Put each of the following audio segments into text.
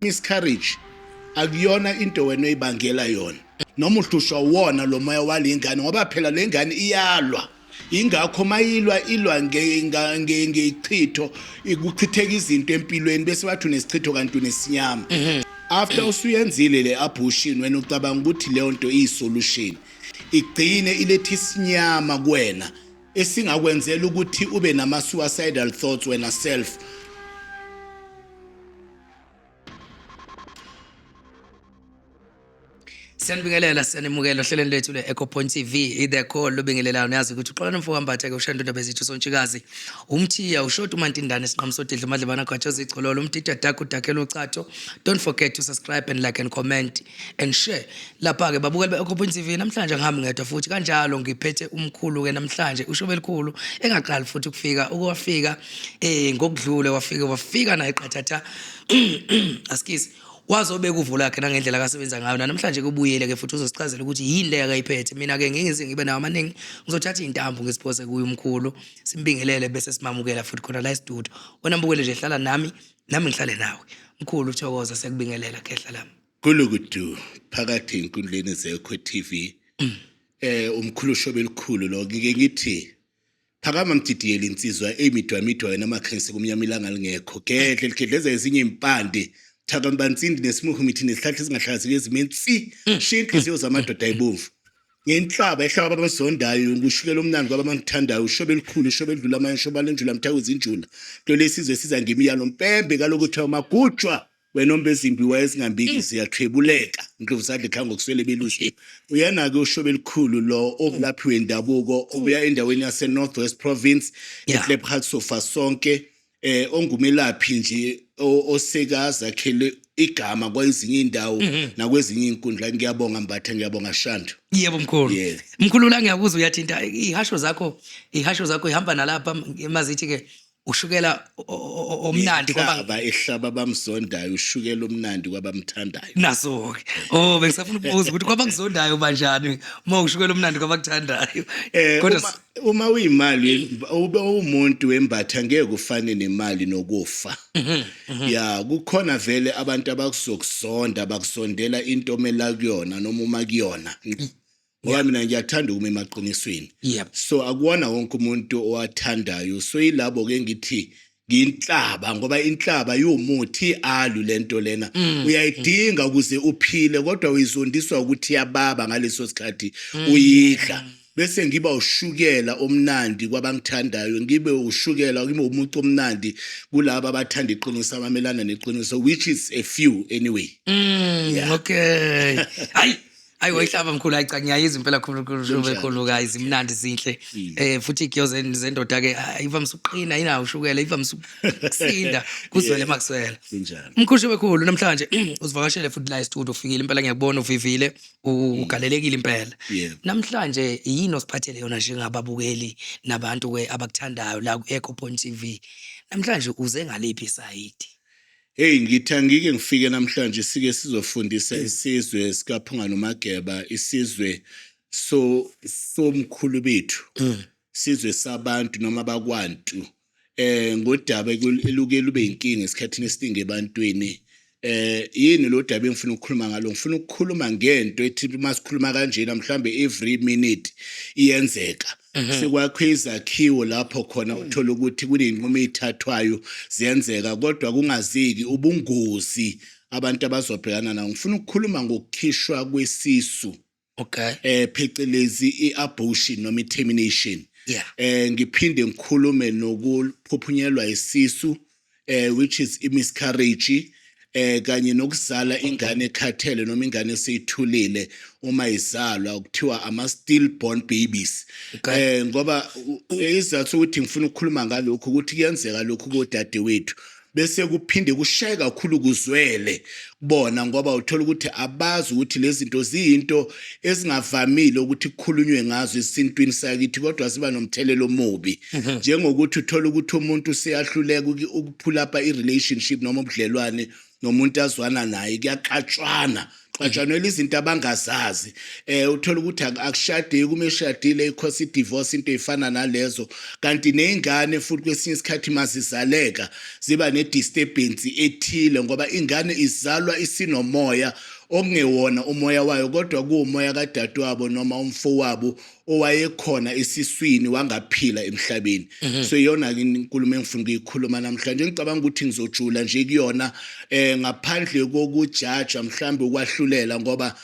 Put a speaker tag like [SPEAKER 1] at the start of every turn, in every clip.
[SPEAKER 1] miscarriage akuyona into wena oyibangela yona noma uhlushwa wona lo moya walengane ngoba phela lengane iyalwa ingakho mayilwa ilwa ngeichitho ikuchitheka izinto empilweni bese wathi unesichitho kanti unesinyama after usuyenzile le abortion wena ucabanga ukuthi leyo nto iyisolution igcine ilethi isinyama kuwena esingakwenzela ukuthi ube nama suicidal thoughts wena self.
[SPEAKER 2] Siyanibingelela siyanimukela ohlelweni lethu le-Echo Point TV i-The Call lobingelelayo niyazi ukuthi uxola nomfo Mbatha-ke ushanda indaba zethu sontshikazi umthiya ushota umantindane siqhamu sodidla umadlebana gwatshoza igcololo umtitha daku dakela ucato. Don't forget to subscribe and like and comment and share. Lapha-ke babukeli be-Echo Point TV namhlanje ngihambi ngedwa futhi kanjalo ngiphethe umkhulu-ke namhlanje ushobe elikhulu engaqali futhi ukwafika ngokudlule wafika naye qathatha askizi wazobeka uvulo lakhe nangendlela akasebenza ngayo namhlanje kubuyele ke futhi uzosichazela ukuthi yini le akayiphethe. Mina ke ngingize ngibe nawo amaningi ngizothatha intambo ngisiphose kuye umkhulu simbingelele bese simamukela futhi khona la studio wena mbukele nje hlala nami ngihlale nawe mkhulu uthokoza sekubingelela ke hlala
[SPEAKER 1] Kulukudu phakathi inkundleni ze-Echo TV umkhulu ushobe elikhulu lo ngike ngithi phakama mdidiyela insizwa emidwa wena amakhensi kumnyamilanga lingekho gedle ligedleza ezinye impande thakampansindi nesimuhu mithi nesihlahla esingahlaziki ezimentsi shinhliziyo zamadoda ayibomvu ngenhlaba ehlaba abamazondayo ngushukela omnandi kwabamthandayo ushobe elikhulu ushobe edlula amanye shoba lenjula mthawuzi injula lo lesizwe siza ngimiyalo mpembe kalokuthi magujwa wena ombezimbi wayezingambiki siyathwebuleka ndlovu sadle khango kuswele belusi uyana ke ushobe elikhulu lo okulaphiwe indabuko obuya endaweni yase Northwest Province eCliphat sofa sonke ongumelaphi nje osekaza khele igama kwezinye indawo nakwezinye inkundla ngiyabonga Mbatha ngiyabonga Shando.
[SPEAKER 2] Yebo mkhulu mkhulu la ngiyabuza uyathinta ihasho zakho ihamba nalapha emazithi ke ushukela omnandi
[SPEAKER 1] kwaba ehlaba bamzondayo ushukela omnandi kwabamthandayo
[SPEAKER 2] naso ke bengisafuna ukubuza ukuthi kwabangizondayo banjani uma ushukela omnandi kwabakuthandayo
[SPEAKER 1] kodwa uma uyimali ube umuntu wembatha ngeke ufane nemali nokufa ya kukhona vele abantu abakuzokusonda bakusondela into omela kuyona noma uma kuyona ngoba mina ngiyathanda ukuma emaqinisweni so akuwona wonke umuntu owathandayo so yilabo ke ngithi nginhlaba ngoba inhlaba yomuthi alu lento lena uyayidinga ukuze uphile kodwa uyizondiswa ukuthi yababa ngaleso sikhathi uyidla bese ngiba ushukela omnandi kwabangithandayo ngibe ushukela ngibe umuntu omnandi kulabo abathanda iqiniso abamelana neqiniso which is a few anyway.
[SPEAKER 2] Okay hayi wayihlaba mkhulu hayi ngiyayiza impela khulu guys imnandi zinhle futhi igiyo zendoda ke ivamisa uqina inawo ushukela ivamisa ukusinda kuzwele makuswela mkhulu bekhulu namhlanje uzivakashele futhi la studio ufikile impela ngiyakubona uvivile ugalelekile impela namhlanje yini osiphathele yona njengababukeli nabantu ke abakuthandayo la ku-Echo Point TV namhlanje uze ngalephi side?
[SPEAKER 1] Hey ngithangike ngifike namhlanje sike sizofundisa isizwe sikaPhungane Mageba isizwe somkhulu bethu sizwe sabantu noma bakwantu ngodaba eluke lube inkinga esikhathini esiningi ebantwini yini lo daba engifuna ukukhuluma ngalo ngifuna ukukhuluma ngento ethi masikhuluma kanjena mhlambe every minute iyenzeka sekwakho izakhiwo lapho khona uthola ukuthi kunenqumo ezithathwayo ziyenzeka kodwa kungaziki ubungozi abantu abazobhekana nawo ngifuna ukukhuluma ngokukhishwa kwesisu phecelezi i-abortion noma i-termination ngiphinde ngikhulume nokuphuphunyelwa isisu which is i-miscarriage kanye nokuzala ingane ekhathele noma ingane eseyithulile uma izalwa ukuthiwa ama stillborn babies ngoba izathu ukuthi ngifuna ukukhuluma ngalokho ukuthi kuyenzeka lokhu kodade wethu bese kuphinde kushaya kakhulu kuzwele kubona ngoba uthola ukuthi abazi ukuthi lezi zinto ziyinto ezingavamile ukuthi kukhulunywe ngazo esintwini sakithi kodwa ziba nomthelelo omubi njengokuthi uthola ukuthi umuntu seyahluleka ukuphula apha i relationship noma ubudlelwane nomuntu azwana naye kuyaqatshwana bajanela izinto abangazazi uthola ukuthi akushadeki uma eshadile ikhosi divorce into efana nalezo kanti nezingane futhi kwesinye isikhathi mazizaleka ziba ne-disturbance ethile ngoba ingane izalwa isinomoya okungewona umoya wayo kodwa kuumoya kadadewabo noma umfowabo owayekhona esiswini wangaphila emhlabeni so iyona inkulumo engifuna ukuyikhuluma namhlanje ngicabanga ukuthi ngizojula nje kuyona ngaphandle kokujaja mhlambe ukwahlulela ngoba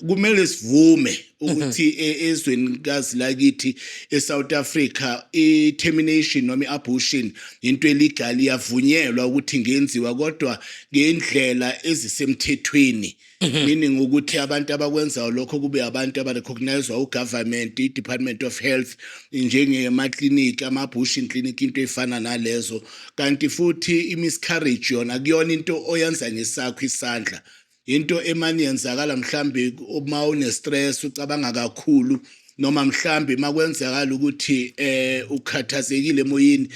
[SPEAKER 1] kumele sivume ukuthi ezweni kazi lakithi eSouth Africa i-termination noma i-abortion into illegal iyavunyelwa ukuthi ingenziwa kodwa ngendlela ezisemthethweni meaning ukuthi abantu abakwenzayo lokho kube abantu abarecognizewa ugovernment i-Department of Health njengema-clinic ama-abortion clinic into efana nalezo kanti futhi i-miscarriage yona kuyona into oyenza ngesakho isandla into emani yenzakala mhlambe uma une stress ucabanga kakhulu noma mhlambe makwenzakala ukuthi ukhathazekile emoyeni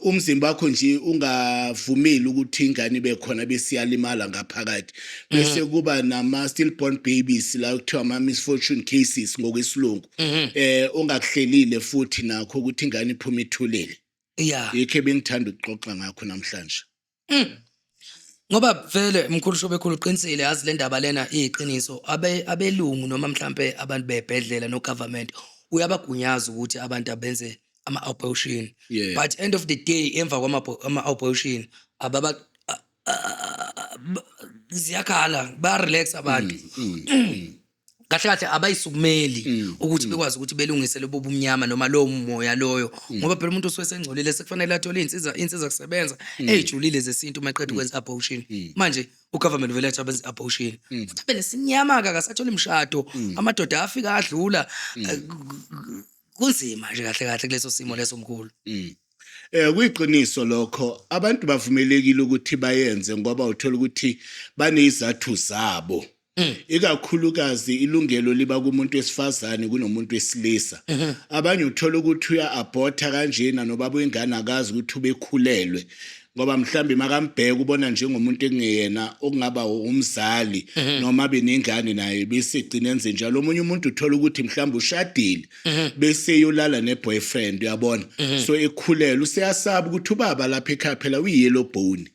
[SPEAKER 1] umzimba wakho nje ungavumeli ukuthi ingane ibe khona besiyalimala ngaphakathi bese kuba nama stillborn babies la kuthiwa ama misfortune cases ngokwesilungu ongakuhlelile futhi nakho ukuthi ingane iphuma ithulele yikho bengithanda ukuxoxa ngakho namhlanje
[SPEAKER 2] ngoba vele mkhulu shobe khulu uqinisile yazi le ndaba lena iyiqiniso abelungu noma mhlambe abantu bebhedlela no government uyabagunyaza ukuthi abantu abenze ama-abortion but end of the day emva kwama-abortion ababa ziyakhala ba-relax abantu kahle kahle abayisukumeli ukuthi bekwazi ukuthi belungise lobo bumnyama noma lowo moya loyo ngoba phela umuntu osuke sengcolile sekufanele athole insiza kusebenza ejulile zesintu maqedwe kwenza abortion manje ugovernment vele abenza abortion futhi phela sinyama akasathola imshado amadoda afika adlula kunzima nje kahle kahle kuleso simo leso mkhulu
[SPEAKER 1] kuyiqiniso lokho abantu bavumelekile ukuthi bayenze ngoba uthola ukuthi banezathu zabo ikakhulukazi ilungelo liba kumuntu wesifazane kunomuntu wesilisa abanye uthola ukuthi uya-aborta kanjena nobaba wengane akazi ukuthi ubekhulelwe ngoba mhlambe makambheka ubona njengomuntu ekungeyena okungaba umzali noma benengane naye bese egcina enze njalo omunye umuntu uthola ukuthi mhlambe ushadile bese yolala neboyfriend uyabona so ekhulelwe useyasaba ukuthi ubaba lapha ekhaya phela uyi-yellow bone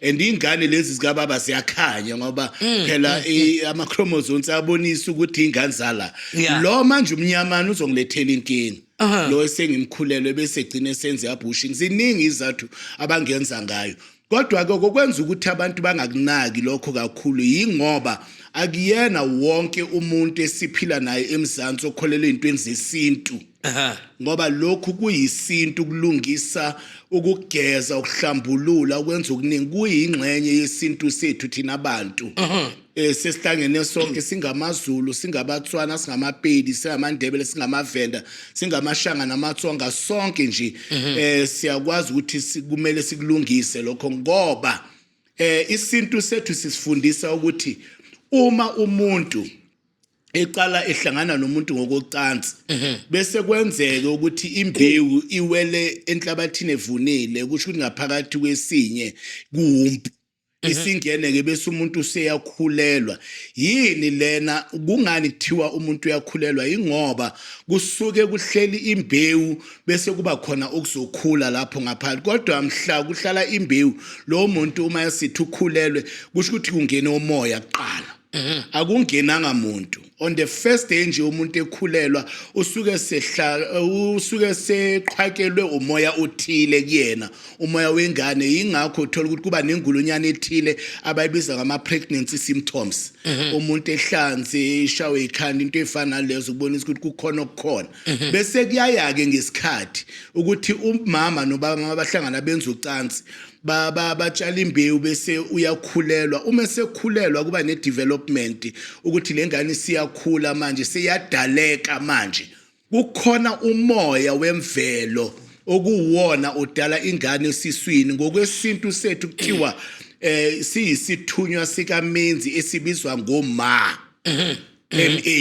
[SPEAKER 1] and ingane lezi zikababa ziyakhanya ngoba phela ama-chromosomes abonisa ukuthi ingane zala lo manje umnyamana uzongilethela inkinga lo esengimkhulelwe bese egcina esenze i-abortion ziningi izathu abangenza ngayo kodwa-ke kokwenza ukuthi abantu bangakunaki lokho kakhulu yingoba akuyena wonke umuntu esiphila naye emzansi okholelwa ey'ntweni zesintu ngoba lokhu kuyisintu kulungisa ukugeza ukuhlambulula ukwenza okuningi kuyingxenye yesintu sethu thina abantu sesihlangene sonke singamaZulu singabaTswana singamapedi singamandebele singamavenda singamashanga namaTsonga sonke nje siyakwazi ukuthi kumele sikulungise lokho ngoba isintu sethu sisifundisa ukuthi uma umuntu eqala ehlangana nomuntu ngokocansi bese kwenzeka ukuthi imbewu iwele enhlabathini evunile kusho ukuthi ngaphakathi kwesinye kuwumpu isingene-ke bese umuntu useyakhulelwa yini lena kungani kuthiwa umuntu uyakhulelwa yingoba kusuke kuhleli imbewu bese kuba khona okuzokhula lapho ngaphansi kodwa mhla kuhlala imbewu lo muntu uma esithi ukhulelwe kusho ukuthi kungene umoya kuqala akungenanga muntu on the first day nje umuntu ekhulelwa usuke seqhakelwe umoya othile kuyena umoya wengane yingakho uthola ukuthi kuba nengulunyana ethile abayibiza ngama-pregnancy symptoms umuntu ehlanze eshawe ikhanda into efana lezo kubonisa ukuthi kukhona okukhona bese kuyaya-ke ngesikhathi ukuthi umama nobaba abahlangana benza ucansi batshala imbewu bese uyakhulelwa uma sekhulelwa kuba ne-development ukuthi le ngane siyakhula manje siyadaleka manje kukhona umoya wemvelo okuwona odala ingane esiswini ngokwesintu sethu kuthiwa siyisithunywa sikamenzi esibizwa ngoma MA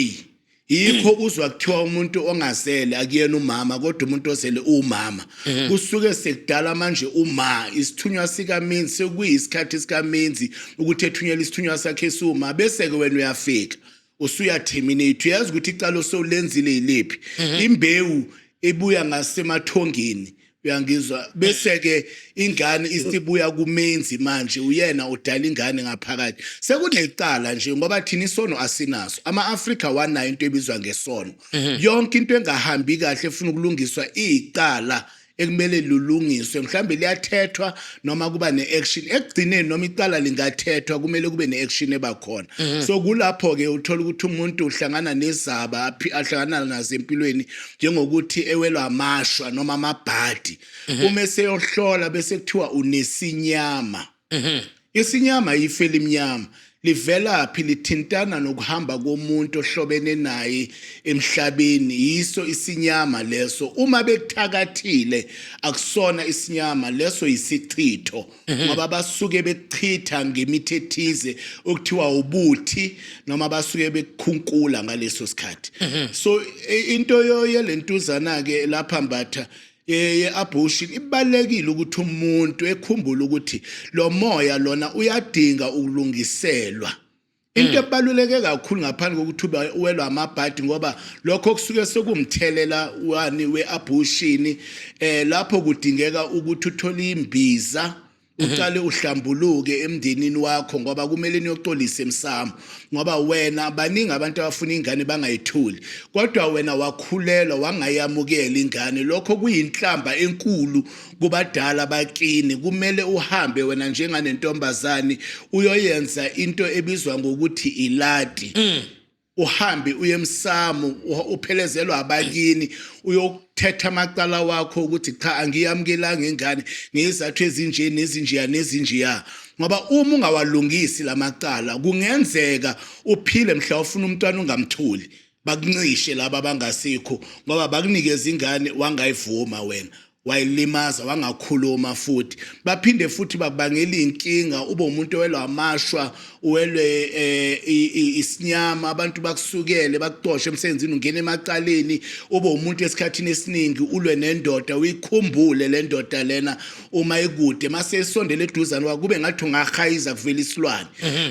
[SPEAKER 1] yikho uzwa kuthiwa umuntu ongazele akuyena umama kodwa umuntu ozele umama kusuke sekudala manje isithunywa sikaMenzi sekuyisikhathi sikaMenzi ukuthi ethunyele isithunywa sakhe esuma bese ke wena uyafika usuyaterminate uyazi ukuthi icala solenzile yilephi imbewu ebuya ngasemathongeni uyangizwa bese ke ingane isibuya kuMenzi manje uyena udala ingane ngaphakathi sekunecala nje ngoba thina isono asinaso ama-Afrika wanayo into ebizwa ngesono yonke into engahambi kahle efuna ukulungiswa icala ekumele lulungiswe mhlambe liyathethwa noma kuba neaction ekugcineni noma icala lingathethwa kumele kube neaction ebakhona so kulapho ke uthola ukuthi umuntu uhlangana nezaba ahlangana nazo empilweni njengokuthi ewelwa amashwa noma amabhadi uma seyohlola bese kuthiwa unesinyama isinyama yifela imnyama livela phi lithintana nokuhamba komuntu ohlobene naye emhlabeni yiso isinyama leso uma bekuthakathile akusona isinyama leso yisichitho ngoba basuke bechitha ngemithi ethize okuthiwa ubuthi noma basuke bekukhunkula ngaleso sikhathi so into yelentuzana ke lapha mbatha ye-abortion ibalekile ukuthi umuntu ekhumbule ukuthi lo moya lona uyadinga ukulungiselwa into ebaluleke kakhulu ngaphandle kokuthi uwelwa amabhadi ngoba lokho kusuke sokumthelela wani we-abortion lapho kudingeka ukuthi uthole imbiza uqale uhlambuluke emndenini wakho ngoba kumele niyoxolisa emsamo ngoba wena baningi abantu abafuna ingane bangayithuli kodwa wena wakhulelwa wangayamukela ingane lokho kuyinhlamba enkulu kubadala bakini kumele uhambe wena njenganentombazane uyoyenza into ebizwa ngokuthi iladi uhambe uye emsamo uphelezelwa abakini uyokuthetha amacala wakho ukuthi cha angiyamukelanga ingane ngezathu ezinje nezinjiya ngoba uma ungawalungisi lamacala kungenzeka uphile mhla ufuna umntwana ungamthuli bakuncishe laba abangasikho ngoba bakunikeza ingane wangayivuma wena wayilimaza wangakhuluma futhi baphinde futhi babangela inkinga ube umuntu owelwa amashwa uwelwe isinyama abantu bakusukele bakuxoshe emsebenzini ungena emacaleni ube umuntu esikhathini esiningi ulwe nendoda uyikhumbule le ndoda lena uma ekude mase esondele eduzane wakho kube ngathi ungahayiza kuvela isilwane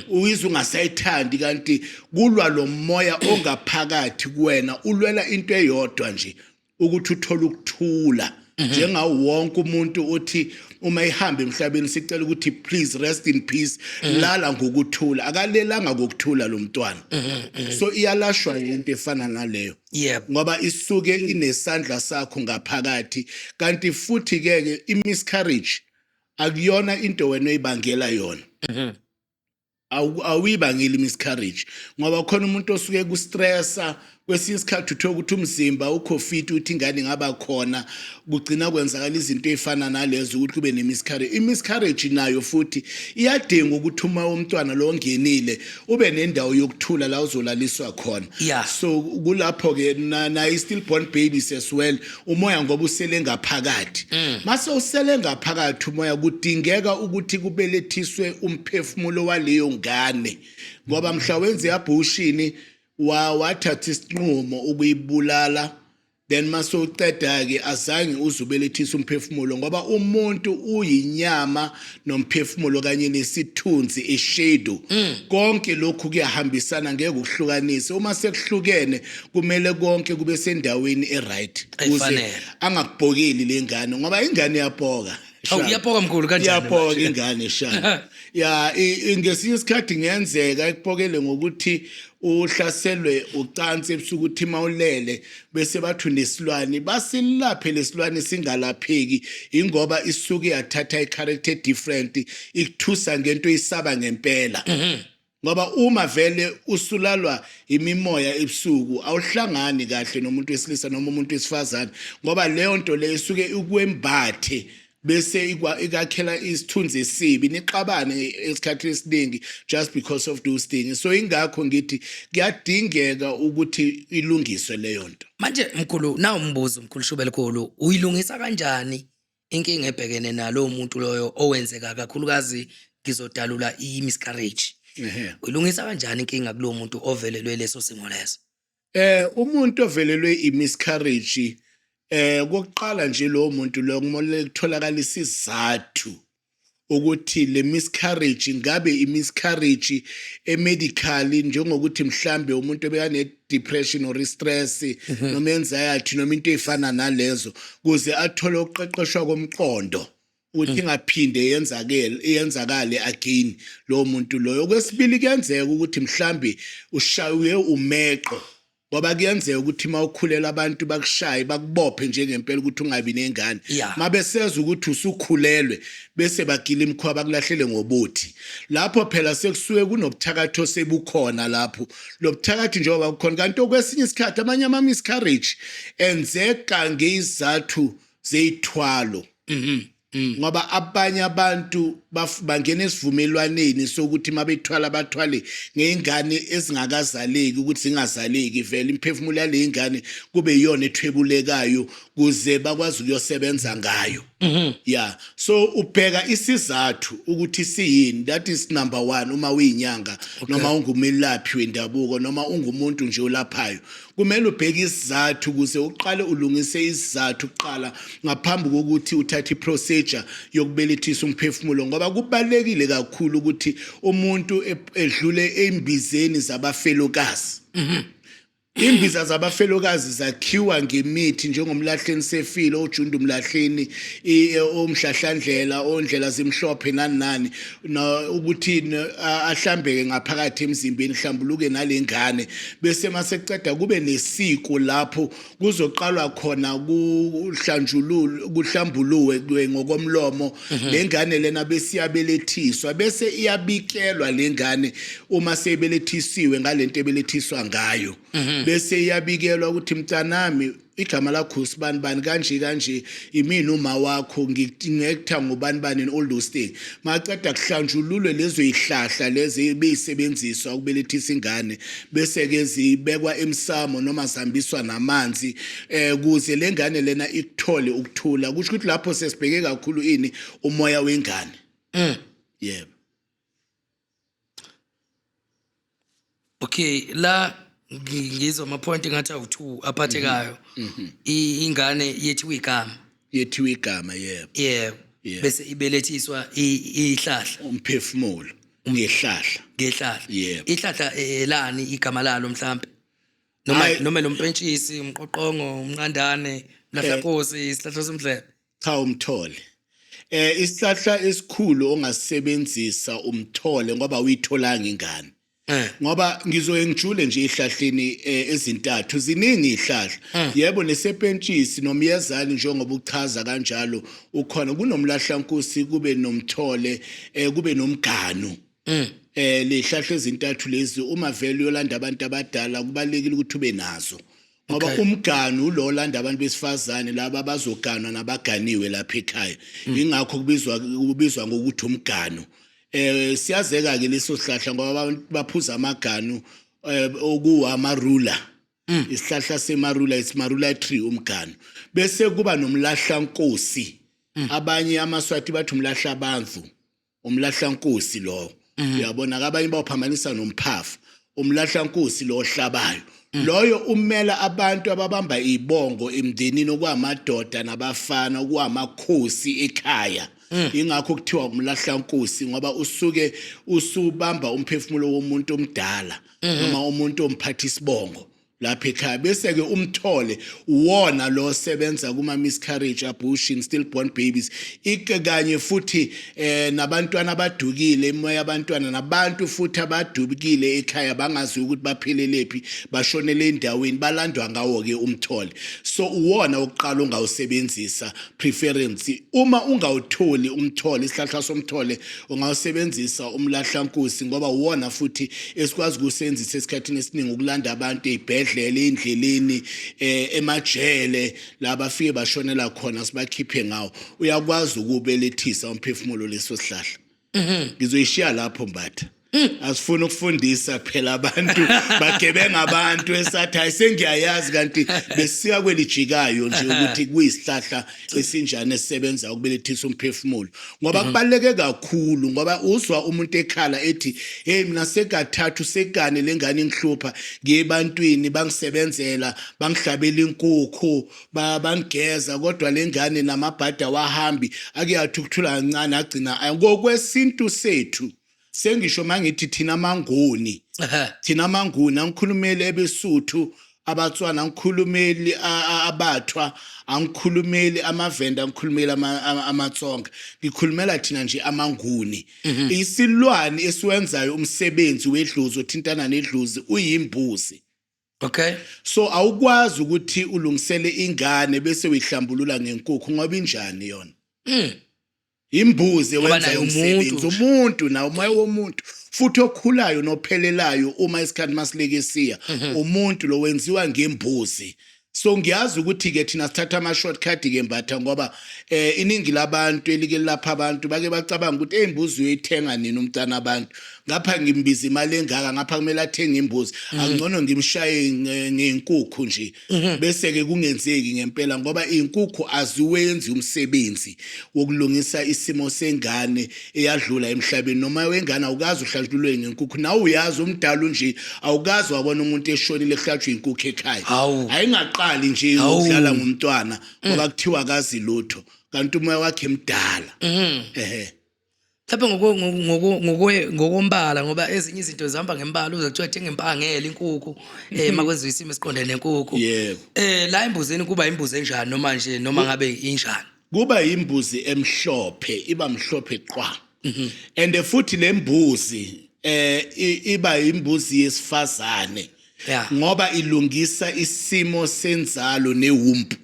[SPEAKER 1] uyizwe ungasayithandi kanti kulwa lo moya ongaphakathi kuwena ulwela into eyodwa nje ukuthi uthole ukuthula njengawo wonke umuntu uthi uma ihamba emhlabeni sicela ukuthi please rest in peace lala ngokuthula akalelanga ngokuthula lo mntwana so iyalashwa into efana naleyo ngoba isuke inesandla sakho ngaphakathi kanti futhi ke imiscarriage akuyona into wena oyibangela yona awuyibangela imiscarriage ngoba khona umuntu osuke kustressa kwesinye isikhathi uthola ukuthi umzimba ukhofiti uthi ingane ngaba khona kugcina kwenzakala izinto ezifana nalezo ukuthi kube nemiscarriage imiscarriage nayo futhi iyadinga ukuthi uma umntwana lo ongenile ube nendawo yokuthula la uzolaliswa khona so kulapho ke na stillborn babies as well umoya ngoba usele ngaphakathi mase usele ngaphakathi umoya kudingeka ukuthi kubelethiswe umphefumulo waleyo ngane ngoba mhla wenze abortion wathatha isinqumo ukuyibulala then mase uqeda ke azange uzubelethisa umphefumulo ngoba umuntu uyinyama nomphefumulo kanye nesithunzi eshadow konke lokhu kuyahambisana ngeke ukuhlukanise uma sekuhlukene kumele konke kube sendaweni eright ukuze angakubhokeli lengane ngoba ingane iyabhoka
[SPEAKER 2] uyaphoka mkhulu kanjani
[SPEAKER 1] iyaphoka ingane shana ngesinye isikhathi ngenzeka ekubhokele ngokuthi uhlaselwe ucansi ebusuku uthi mawulele bese bathu nesilwane basilaphe lesilwane singalapheki ingoba isuke yathatha i-character different ikuthusa ngento isaba ngempela ngoba uma vele usulalwa imimoya ebusuku awuhlangani kahle nomuntu wesilisa noma umuntu wesifazane ngoba leyo nto le isuke ikwembathe bese ikakhela isithunzi esibi nixabane esikhathini esiningi just because of those things so ingakho ngithi kuyadingeka ukuthi ilungiswe leyo nto
[SPEAKER 2] manje mkhulu na umbuzo mkhulu Shubele Khulu uyilungisa kanjani inkinga ebhekene nalo muntu loyo owenzeka kakhulukazi ngizodalula imiscarriage uyilungisa kanjani inkinga kulo muntu ovelelwe leso simo leso
[SPEAKER 1] Umuntu ovelelwe imiscarriage kokuqala nje lo muntu lo kumele kutholakala isizathu ukuthi le miscarriage ngabe imiscarriage emedically njengokuthi mhlambe umuntu obekane depression or stress noma anxiety noma into efana nalezo kuze athole ukuqeqeshwa komqondo ukuthi ingaphinde yenzakale again lo muntu loyo. Kwesibili kuyenzeka ukuthi mhlambe ushaywe umeqo ngoba kuyenzeka ukuthi mawukhulela abantu bakushaye bakubophe njengempela ukuthi ungabi nengane mabe seza ukuthi usukhulelwe bese bagila imkhwa bakulahlele ngobuthi lapho phela sekusuke kunobuthakatho sebukhona lapho lobuthakathi njengoba kukhona kanti okwesinye isikhathi amanye ama miscarriage enzeka ngezathu zeyithwalo ngoba abanye abantu bangena esivumelwaneni sokuthi mabethwala bathwale ngeingane ezingakazaleki ukuthi zingazaleki vele imphefumulo yale ingane kube yiyona ethwebulekayo kuze bakwazi ukuyosebenza ngayo. Yeah, so ubheka isizathu ukuthi siyini, that is number 1. Uma uyinyanga noma ungumelaphi wendabuko noma ungumuntu nje olaphayo kumele ubheke isizathu kuze uqale ulungise isizathu kuqala ngaphambi kokuthi uthathe iprocedure yokubelethisa umphefumulo ngoba kubalekile kakhulu ukuthi umuntu edlule embizeni zabafelokazi. Imbiza zabafelokazi zakhiwa ngemithi njengomlahleni sefilo uJundu Mlahleni omhlahlandlela ondlela zimhlophe nani ukuthi ahlambeke ngaphakathi emzimbeni hlambuluke nalengane bese maseceda kube nesiko lapho kuzoqalwa khona kuhlambuluwe ngokomlomo lengane lena bese iyabelethiswa bese iyabikelwa lengane uma sebelethisiwe ngalento ebelethiswa ngayo. Bese iyabikelwa ukuthi mntanami igama lakho usibani kanje imini uma wakho ngikuthenga ngubani and all those things maceda kuhlanjululwe lezo ihlahla lezi ebeyisebenziswa ukubelethisa ingane bese ke zibekwa emsamo noma zihambiswa namanzi kuze lengane lena ikuthole ukuthula kusho ukuthi lapho sesibheke kakhulu ini umoya wengane. Yebo.
[SPEAKER 2] Okay, la ngizwa ama point ngathi awu2 aphathekayo. Ingane yethu igama.
[SPEAKER 1] Yebo.
[SPEAKER 2] Yebo. Bese ibelethiswa ihlahla
[SPEAKER 1] umphefumulo ngehlahla. Yebo.
[SPEAKER 2] Ihlahla elani igama lalo mhlambe noma lo mpentshisi umqoqongo umnqandane mlahlakosi isihlahla somdlebe
[SPEAKER 1] cha umthole. Isihlahla esikhulu ongasebenzisa umthole ngoba uyitholanga ingane. Ngoba ngizoye ngijule nje ihlahleni ezintathu ziningi ihlahla. Yebo nesepentshisi nomyezani njengoba uchaza kanjalo ukhona kunomlahlankosi kube nomthole kube nomganu. Lehlahla ezintathu lezi uma vele yolanda abantu abadala kubalekile ukuthi ube nazo. Ngoba umganu lo landa abantu besifazane laba bazoganwa nabaganiwe lapha ekhaya. Ingakho kubizwa ngokuthi umganu. Siyazeka ke leso sihlahla ngoba abantu baphuza amaganu okuwamarula. Isihlahla semarula isimarula tree umganu. Bese kuba nomlahlankosi. Abanye amaswati bathi umlahla bandlu. Umlahlankosi lo. Uyabona abanye bawuphambanisa nomphafu. Umlahlankosi lo ohlabayo. Loyo umela abantu ababamba ibongo emndenini okwamadoda nabafana okwamakhosi ekhaya. Ingakho kuthiwa umlahlankosi ngoba usuke usubamba umphefumulo womuntu omdala noma umuntu omphathisa isibongo lapha ekhaya bese ke umthole uwona lo sebenza kuma miscarriage abortion stillborn babies kanye futhi nabantwana abadukile emoya abantwana nabantu futhi abadukile ekhaya bangazi ukuthi baphelelephi bashonele endaweni balandwa ngawo ke umthole. So uwona oqala ongawusebenzisa preference uma ungawutholi umthole isihlahla somthole ungawusebenzisa umlahlankosi ngoba uwona futhi esikwazi ukusebenzisa esikhathini esiningi ukulanda abantu ezibhedlela endleleni emajele laba fike bashonela khona sibakhiphe ngawo uyakwazi ukubelethisa umphefumulo leso sihlahla. Ngizoyishiya lapho mbatha. asifuna ukufundisa phela abantu bagebenga abantu esathi ayisengiyayazi kanti besiya kwelijikayo nje ukuthi kuyisihlahla esinjani esisebenza ukubelethisa umphefumulo ngoba kubaleke kakhulu ngoba uzwa umuntu ekhala ethi hey mina sekathathu sekane lengane ingihlupha ngebantwini bangisebenzela bangihlabela inkukhu bangigeza kodwa lengane namabhada wahambi akuyathi ukuthula kancane agcina ngokwesintu sethu sengisho mangithi thina amanguni angikhulumeli ebeSuthu abatswana angikhulumeli abathwa angikhulumeli amavenda angikhulumeli amatsonga ngikhulumela thina nje amanguni isilwane esiwenzayo umsebenzi wedlozi othintana nedlozi uyimbuzi.
[SPEAKER 2] Okay.
[SPEAKER 1] So awukwazi ukuthi ulungisele ingane bese uyihlambulula ngenkukhu ngoba injani yona. Imbuzi wenza umsebenzi umuntu na umoya womuntu futhi okhulayo nophelelayo uma isikhathi masilekesiya umuntu lo wenziwa ngembuzi. So ngiyazi ukuthi ke thina sithatha ama shortcut ke mbatha ngoba iningi labantu elike lapha abantu bake bacabanga ukuthi imbuzi uyithenga nini umntana abantu ngapha ngimbiza imali engaka ngapha kumele athenge imbuzi angcono ngimshaye ngenkukhu nje bese ke kungenzeki ngempela ngoba inkukhu aziwenzi umsebenzi wokulungisa isimo sengane eyadlula emhlabeni noma wengane awukazi uhlanjulwe ngenkukhu nawe uyazi umdala nje awukazi wabona umuntu eshonile ehlatshwe inkukhu ekhaya ayingaqali nje ukudlala ngomntwana ngoba kuthiwa akazi lutho kanti umoya wakhe emdala
[SPEAKER 2] lapha ngokombala ngoba ezinye izinto zihamba ngembala uze kuthiwa thenga impangela inkukhu makwenziwa isimo esiqondene nenkukhu la embuzini kuba imbuzi enjani noma nje noma ngabe injani
[SPEAKER 1] kuba imbuzi emhlophe iba mhlophe qwa and futhi lembuzi iba imbuzi yesifazane ngoba ilungisa isimo senzalo newumpu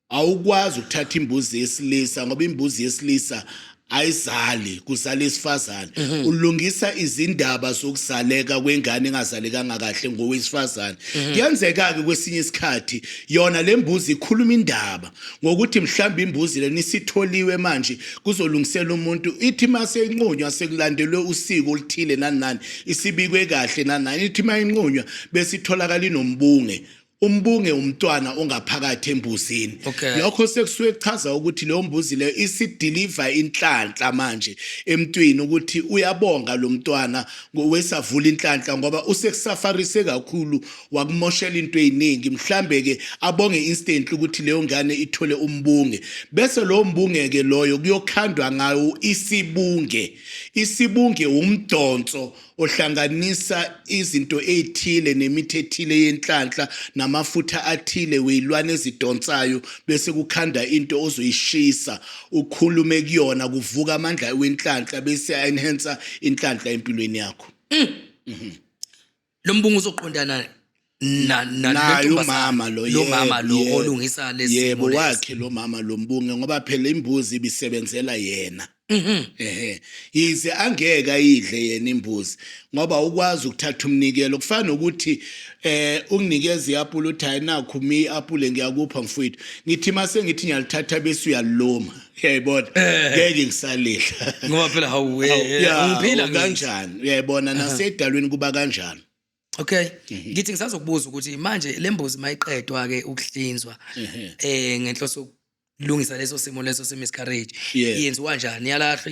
[SPEAKER 1] awukwazi ukuthatha imbuzi yesilisa ngoba imbuzi yesilisa ayizali kuzala isifazane ulungisa izindaba zokuzaleka kwengane engazalekanga kahle ngowesifazane kuyenzeka ke kwesinye isikhathi yona lembuzi ikhuluma indaba ngokuthi mhlawumbe imbuzi lenisitholiwe manje kuzolungisela umuntu ithi mase inqunywa sekulandelwe usiko oluthile nani isibikwe kahle nani ithi mayinqunywa bese itholakala inombunge umbunge umntwana ongaphakathi embuzini lokho sekusuke kuchaza ukuthi leyo mbuzi leyo isideliver inhlanhla manje emntwini ukuthi uyabonga lo mntwana ngowesavula inhlanhla ngoba usekusafarise kakhulu wakumoshela into eziningi mhlambe ke abonge instantly ukuthi leyo ngane ithole umbunge bese lo mbunge ke loyo kuyokhandwa ngayo isibunge umdonso ohlanganisa izinto ezithile nemithi ethile yenhlanhla namafutha athile weyilwane ezidonsayo bese kukhanda into ozoyishisa ukhulume kuyona kuvuka amandla wenhlanhla bese enhance inhlanhla empilweni yakho
[SPEAKER 2] lo mbungu uzoqondana
[SPEAKER 1] nayo umama lo
[SPEAKER 2] mama lo olungisa lesi
[SPEAKER 1] yebo wakhe lo mama lo mbunge ngoba phela imbuzi ibisebenzela yena yize angeka idle yena imbuzi ngoba ukwazi ukuthatha umnikelo kufana ukuthi unginikeza iapple uthi ayinakho mi apple ngiyakupha mfowethu ngithi mase ngithi ngiyalithatha bese uyaloma uyayibona ngeke ngisalihla
[SPEAKER 2] ngoba phela ungiphila
[SPEAKER 1] kanjani uyayibona nasedalweni kuba kanjani.
[SPEAKER 2] Okay ngithi ngisazokubuza ukuthi manje lembuzi mayiqedwa ke ukuhlinzwa ngenhloso lungisa leso simo leso semiscarriage yenziwa kanjani yalahlwa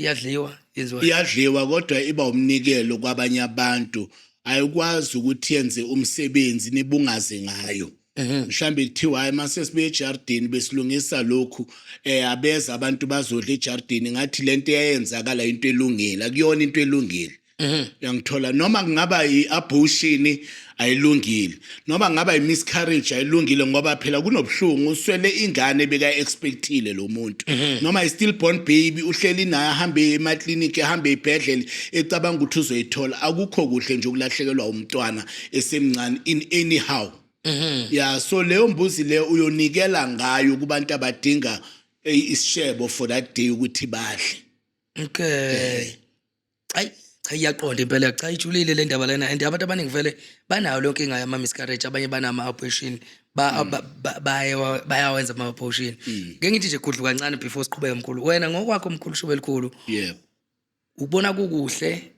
[SPEAKER 1] iyadliwa kodwa iba umnikelo kwabanye abantu ayikwazi ukuthi yenze umsebenzi nibungaze ngayo mhlambe kuthiwa hayi mase sibe eJardini besilungisa lokhu abeza abantu bazodla eJardini ngathi lento iyayenzakala into elungile akuyona into elungile uyangithola noma kungaba iabortion ayilungile noma ngaba imiscarriage ayilungile ngoba phela kunobhlungu uswele ingane beka expectile lo muntu noma i stillborn baby uhleli naye ahambe emaclinic ahambe ibhedlela ecabanga ukuthi uzoyithola akukho kuhle nje ukulahlekelwa umntwana esemncane in anyhow so leyo mbuzi leyo uyonikela ngayo kubantu abadinga isishebo for that day ukuthi badle.
[SPEAKER 2] Iyaqonda impela cha ijulile le ndaba lena and abantu abaningi vele banayo lonke inga yama miscarriage abanye banama abortion bayawenza ama abortion ngeke ngithi nje gudlu kancane before siqhubeke mkhulu wena ngokwakho mkhulu shube likhulu ubona kukuhle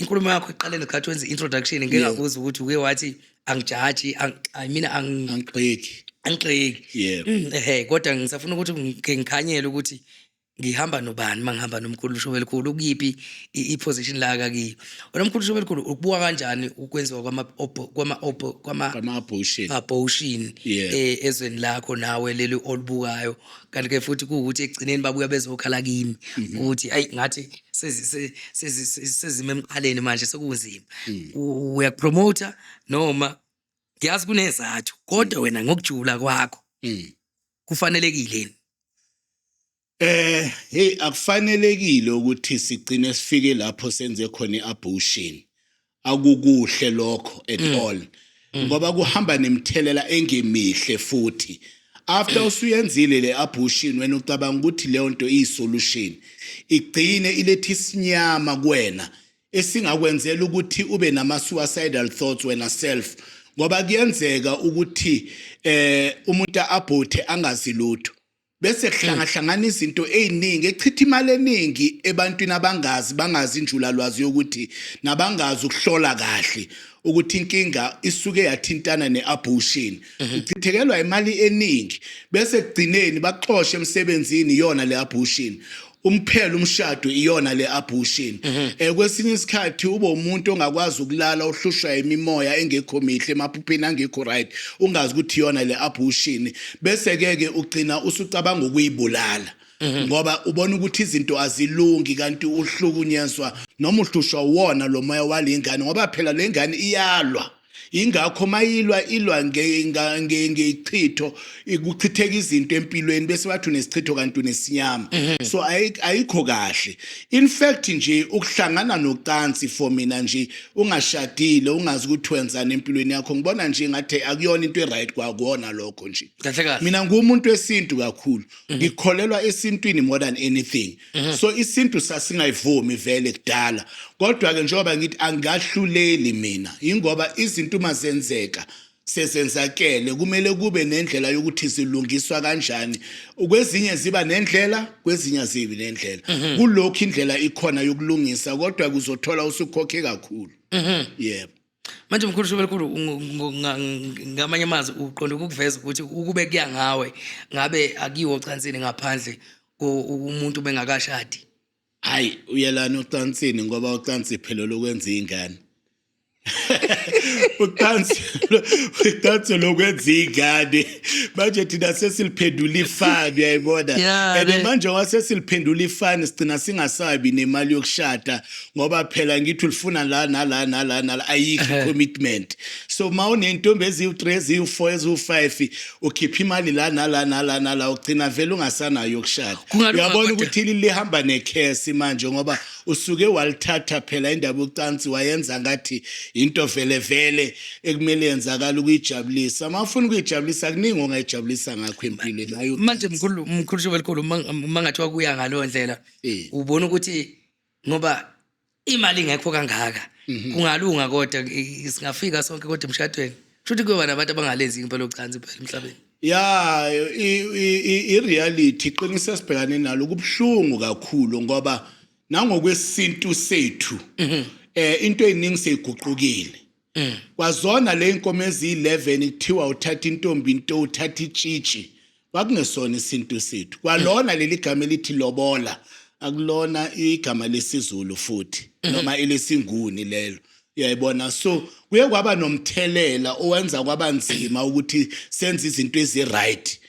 [SPEAKER 2] inkulumo yakho iqale ngesikhathi wenza introduction ngingakuza ukuthi uke wathi angijaji mina
[SPEAKER 1] angigxeki
[SPEAKER 2] angigxeki kodwa ngisafuna ukuthi ngikhanyele ukuthi ngihamba nobani mangihamba nomkhulu Shobelikhulu ukuyiphi iposition la kakiyo nomkhulu Shobelikhulu ukubuka kanjani ukwenziwa kwama-abortion ezweni lakho nawe leli olubukayo kanti ke futhi kuwukuthi ekugcineni babuya bezokhala kimi ukuthi ayi ngathi sezime emqaleni manje sekunzima uyakupromota noma ngiyazi kunezathu kodwa wena ngokujula kwakho kufanelekile
[SPEAKER 1] hey akufanelekile ukuthi sigcine sifike lapho senze khona i-abortion akukuhle lokho at all ngoba kuhamba nemthelela engemihle futhi after usuyenzile le abortion wena ucabanga ukuthi leyo nto iyisolution igcine ilethi isinyama kuwena esingakwenzela ukuthi ube nama suicidal thoughts wena self ngoba kuyenzeka ukuthi umuntu aborte angazi lutho bese kuhlangahlanganisa izinto eziningi echitha imali eningi ebantwini bangazi injula lwazi yokuthi nabangazi ukuhlola kahle ukuthi inkinga isuke yathintana neabortion uchithekelwa imali eningi bese kugcineni baxoxe emsebenzini iyona le abortion umphelo umshado iyona le abortion kwesinye isikhathi ube umuntu ongakwazi ukulala uhlushwa imimoya engekho mihle emaphupheni angekho right ungazi ukuthi iyona le abortion bese ke ugcina usucabanga ukuyibulala ngoba ubona ukuthi izinto azilungi kanti uhlukunyezwa noma uhlushwa wona lo moya walengane ngoba phela lengane iyalwa ingakho ilwa ngeichitho ikuchitheka izinto empilweni bese bathi unesichitho kanti unesinyama so ayikho kahle in fact nje ukuhlangana nocansi for mina nje ungashadile ungazi ukuthi wenzani empilweni yakho ngibona nje ngathi akuyona into eright kwakuona lokho nje mina ngumuntu wesintu kakhulu ngikholelwa esintwini more than anything so isintu sasingayivumi vele kudala kodwa ke njengoba ngithi angahluleli mina ingoba izinto mazenzeka sezenzakele kumele kube nendlela yokuthi silungiswa kanjani kwezinye ziba nendlela kwezinye zibi nendlela kulokho indlela ikhona yokulungisa kodwa kuzothola usukhokhe kakhulu yebo
[SPEAKER 2] manje mkhulu Shobelikhulu ngamanye amazwi uqonda ukuveza ukuthi ukube kuya ngawe ngabe akiwo ocansini ngaphandle umuntu bengakashadi
[SPEAKER 1] hayi uyelana ocansini ngoba ocansi phela lokwenza ingane ucansi lokwenza ingane manje thina sesiliphendula ifani uyayibona and manje wasesiliphendula ifani sigcina singasabi nemali yokushada ngoba phela ngithi ulifuna la nala ayikho commitment so mawunentombi eziwu3 eziwu4 eziwu5 ukhipha imali la nala ugcina vele ungasanayo yokushada uyabona ukuthi lihamba necase manje ngoba usuke walithatha phela indaba yocansi wayenza ngathi into vele ekumele yenzakala ukuyijabulisa amafuna ukuyijabulisa kuningi ongayijabulisa ngakho empilweni nayo
[SPEAKER 2] manje mkhulu Shobelikhulu mangathiwa kuya ngalo ndlela ubona ukuthi ngoba imali ngekho kangaka kungalunga kodwa singafika sonke kodwa emshadweni futhi kuba nabantu abangalezi impela ocansi phela emhlabeni
[SPEAKER 1] i-reality iqinisa sibhekane nalo kubhlungu kakhulu ngoba nangokwesintu sethu into eziningi seyiguqukile kwazona le inkomo ezi11 kuthiwa uthatha intombi into uthatha itshitshi kwakungesona isintu sethu kwalona leli gama elithi lobola akulona igama lesizulu futhi noma elesinguni lelo uyayibona so kuye kwaba nomthelela owenza kwabanzima ukuthi senze izinto eziright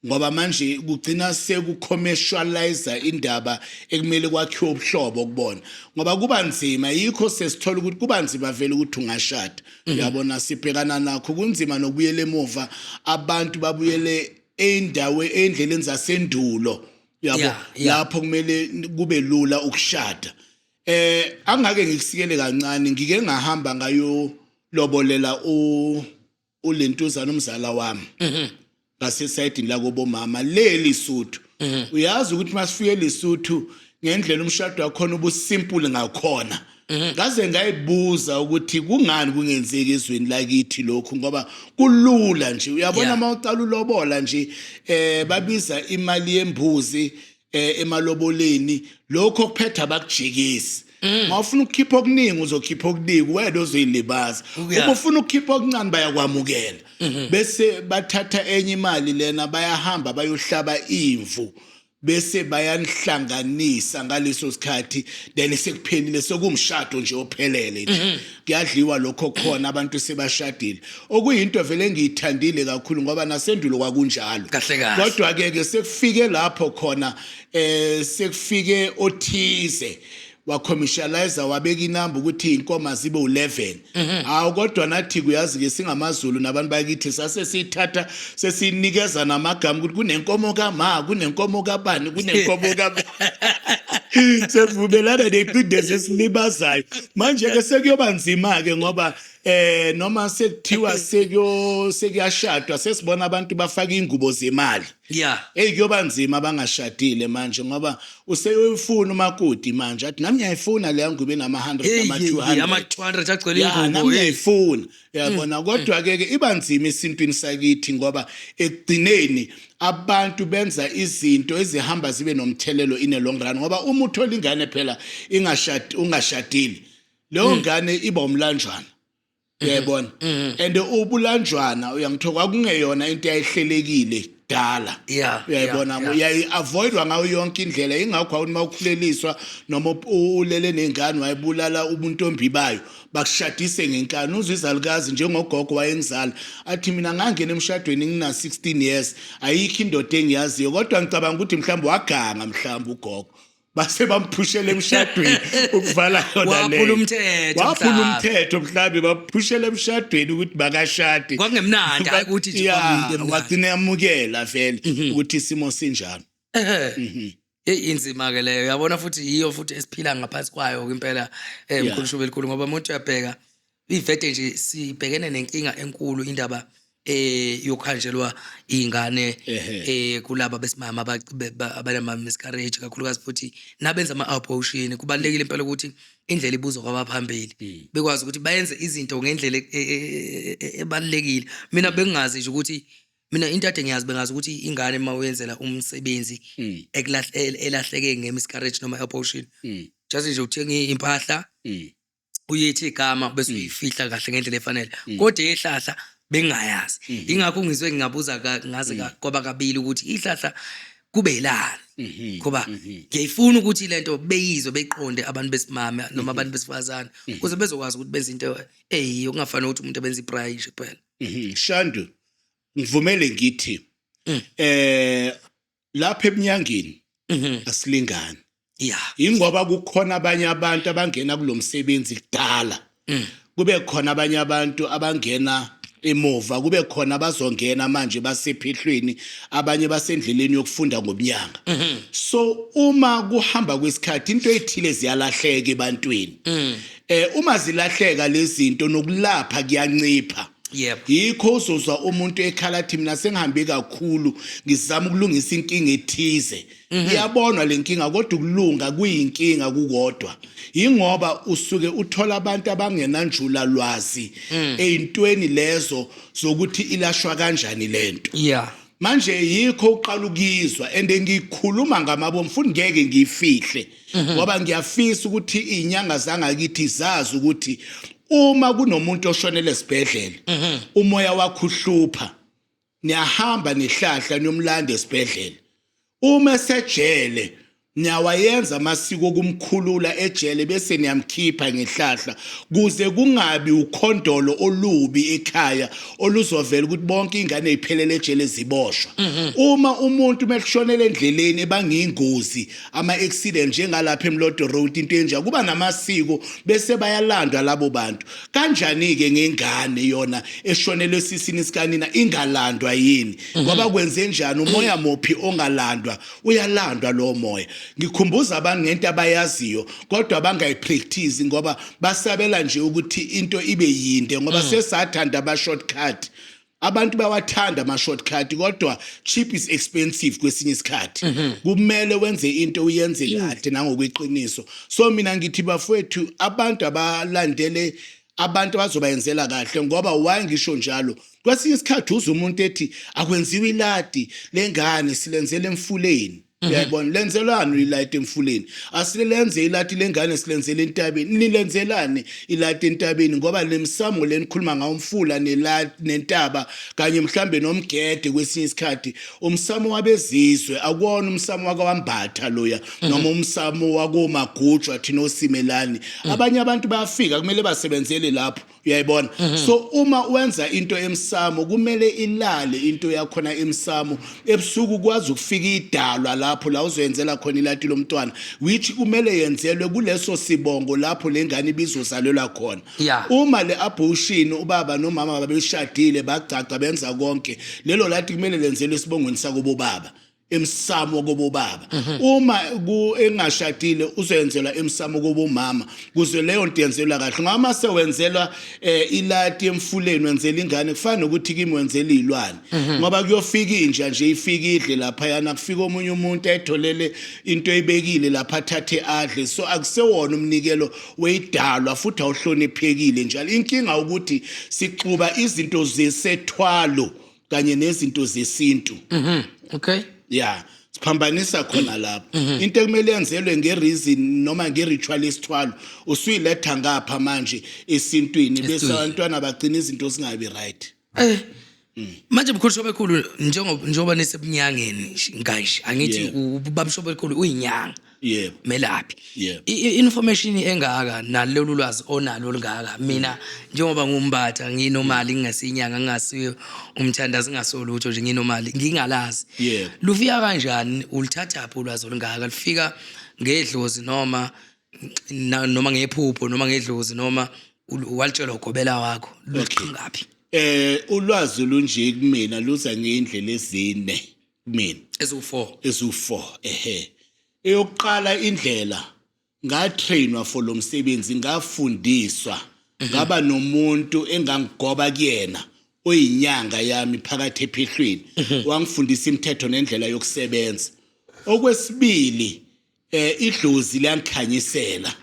[SPEAKER 1] ngoba manje kugcina sekucommercialize indaba ekumele kwakhiwe ubuhlobo kubona ngoba kuba nzima yikho sesithola ukuthi kuba nzima vele ukuthi ungashada uyabona sibhekana nakho kunzima nokubuyela emuva abantu babuyele endleleni zasendulo yabo lapho kumele kube lula ukushada angake ngikusikele kancane ngike ngahamba ngayo lobolela ulentuzana umzala wami ngasesayidini la kobomama leli Suthu uyazi ukuthi masifike leSuthu ngendlela umshado wakhona ubusimple ngakhona ngaze ngayibuza ukuthi kungani kungenzeki ezweni lakithi lokho ngoba kulula nje uyabona mawuqala ulobola nje babiza imali yembuzi emaloboleni lokho kuphetha bakujikisi Mawufuna ukukhipha okuningi uzokhipha okuningi wena ozoyilibaza. Uma ufuna ukukhipha okuncane bayakwamukela. Bese bathatha enye imali lena bayahamba bayohlaba imvu. Bese bayanihlanganisa ngaleso sikhathi then sekuphelile sokumshado nje ophelele nje kuyadliwa lokho khona abantu sebashadile okuyinto vele engiyithandile kakhulu ngoba nasendulo kwakunjalo kodwa ke sekufike lapho khona sekufike othize wa-commercialize wabeka inamba ukuthi inkomo zibe u11 hawu kodwa nathi kuyazi ke singamazulu nabantu bakithi sase sithatha sesinikeza namagama ukuthi kunenkomo kama kunenkomo kabani kunenkomo ka sevumelana neqindezi esilibazayo manje ke sekuyoba nzima ke ngoba noma sekuthiwa sekuyashadwa sesibona abantu bafaka ingubo zemali kuyoba nzima bangashadile manje ngoba useyifuna umakoti manje athi nami ngiyayifuna le ngubo enama 100 nama 200
[SPEAKER 2] ama 200 agcwele ingubo
[SPEAKER 1] nami ngiyayifuna yabona kodwa ke iba nzima isintwini sakithi ngoba ekugcineni abantu benza izinto ezihamba zibe nomthelelo in a long run ngoba uma uthola ingane phela ungashadile leyo ngane iba umlanjwana yabona and ubulanjwana uyangithoka kungeyona into eyayihlelekile dala uyayibona uyayi-avoidwa ngayo yonke indlela ingakho awuthi mawukhuleliswa noma ulele nengane wayibulala ubuntombi bayo bakushadise ngenkani uzwe izalukazi njengogogo wayengizala athi mina ngangena emshadweni ngina 16 years ayikho indoda engiyaziyo kodwa ngicabanga ukuthi mhlawumbe waganga mhlawumbe ugogo base bamphushela emshadweni ukuvala yona le waphula umthetho mhlawumbe baphushela emshadweni ukuthi bakashade
[SPEAKER 2] kwakungemnandi ukuthi nje
[SPEAKER 1] wagcina yamukela vele ukuthi isimo sinjalo
[SPEAKER 2] inzima ke leyo uyabona futhi yiyo futhi esiphila ngaphansi kwayo impela mkhulushube elikhulu ngoba umuntu uyabheka ivete nje sibhekene nenkinga enkulu indaba yokhanjelwa ingane kulaba besimama abanama miscarriage kakhulukazi futhi nabenza ama abortion kubalekile impela ukuthi indlela ibuzwa kwabaphambili bekwazi ukuthi bayenze izinto ngendlela ebalekile mina bengazi nje ukuthi mina into ade ngiyazi bengazi ukuthi ingane mawuyenzela umsebenzi elahleke ngemiscarriage noma abortion just nje uthenga impahla uyithi igama bese uyifihla kahle ngendlela efanele kodwa ihlahla bengayazi ingakho ngizwe ngingabuza ngaze kwaba kabili ukuthi ihlahla kube yilani ngoba ngiyifuna ukuthi lento beyizwe beqonde abantu besimama noma abantu besifazane ukuze bezokwazi ukuthi benze into okungafani ukuthi umuntu abenza iprayer nje kuphela
[SPEAKER 1] Shandu ngivumele ngithi lapha eminyangeni asilingani ingoba kukhona abanye abantu abangena kulomsebenzi kudala kube khona abanye abantu abangena emuva kube khona bazongena manje basephehlweni abanye basendleleni yokufunda ngobunyanga so uma kuhamba kwesikhathi into ethile ziyalahleka ebantwini uma zilahleka lezi zinto nokulapha kuyancipha yikho uzozwa umuntu ekhala athi mina sengihambe kakhulu ngizama ukulungisa inkinga ethize iyabonwa lenkinga kodwa ukulunga kuyinkinga kukodwa ingoba usuke uthola abantu abangenanjula lwazi ezintweni lezo zokuthi ilashwa kanjani lento manje yikho uqala ukuyizwa ngikhuluma ngamabo mfundi ngeke ngiyifihle ngoba ngiyafisa ukuthi izinyanga zangakithi zazi ukuthi uma kunomuntu oshonele esibhedlela umoya wakho uhlupha niyahamba nehlahla niyomlanda esibhedlela uma esejele niyawayenza amasiko okumkhulula ejele bese niyamkhipha ngehlahla kuze kungabi ukhondolo olubi ekhaya oluzovela ukuthi bonke ingane eziphelele ejele ziboshwa uma umuntu mekushonela endleleni ebangiyingozi ama accident njengalapha eMlodo Road into enje kuba namasiko bese bayalandwa labo bantu kanjani ke ngengane yona eshonelwe sisini sikanina ingalandwa yini ngoba kwenze njani umoya mophi ongalandwa uyalandwa lo moya ngikhumbuza abantu ngento abayaziyo kodwa abangayipractice ngoba basabela nje ukuthi into ibe yinde ngoba sesathanda ama shortcut abantu bawathanda ama shortcut kodwa cheap is expensive kwesinye isikhathi kumele wenze into uyenze kahle nangokweqiniso so mina ngithi bafowethu abantu abalandele abantu bazobayenzela kahle ngoba why ngisho njalo kwesinye isikhathi uza umuntu ethi akwenziwe iladi lengane silenzele emfuleni uyayibona lenzelani ilight emfuleni asilenze ilathi lengane silenzele entabeni nilenzelani ilathi entabeni ngoba lemsamo lenikhuluma ngawo umfula nentaba kanye mhlambe nomgede kwesinye isikhathi umsamo wabezizwe akuwona umsamo wakawambatha loya noma umsamo wakomagujwa thina osimelani abanye abantu bayafika kumele basebenzele lapho uyayibona so uma wenza into emsamo kumele ilale into yakhona emsamo ebusuku kwazi ukufika idalwa lapho la uzenzela khona ilati lomntwana which kumele yenzelwe kuleso sibongo lapho lengane ibizozalelwa khona uma le abortion ubaba nomama babeshadile bagcaca benza konke lelo lati kumele lenzelwe isibongweni sakubo baba emsamo kobo baba uma engashadile uzoyenzelwa emsamo kobo mama kuze leyo nto yenzelwa kahle ngama sewenzelwa ilati emfuleni wenzela ingane kufana ukuthi kimi wenzela izilwane ngoba kuyofika inja nje ifika idle lapha yana kufika omunye umuntu etholele into ebekile lapha athathe adle so akusewona umnikelo weyidalwa futhi awuhloniphekile njalo inkinga ukuthi sixuba izinto zesethwalo kanye nezinto zesintu
[SPEAKER 2] okay
[SPEAKER 1] yeah siphambanisa khona lapho into ekumele yenzelwe ngereason noma ngeritual esithwalo usuyiletha ngapha manje esintwini bese abantwana bagcina izinto singabi right
[SPEAKER 2] manje bukhulu shobekhulu njengoba nesebunyangeni kanje angithi ubabushobe ekhulu uyinyanga
[SPEAKER 1] yebo
[SPEAKER 2] melaphi
[SPEAKER 1] yebo
[SPEAKER 2] information engaka nalolu lwazi onalo olungaka mina njengoba ngumbatha nginomali ngingasinyanga ngingasiyo umthandazi ngasolutho nje nginomali ngingalazi lufika kanjani ulithatha pho ulwazi olungaka lifika ngedlozi noma ngephupho noma ngedlozi noma walitshelwa ugobela wakho luqhingapi
[SPEAKER 1] ulwazi lunje kumina luza ngeindlela ezine kumina ezu4 eyokuqala indlela ngatrainwa for lo msebenzi ngafundiswa ngaba nomuntu engangigoba kuyena oyinyanga yami phakathi ephehlweni wangifundisa imithetho nendlela yokusebenza okwesibili idlozi liyangikhanyisela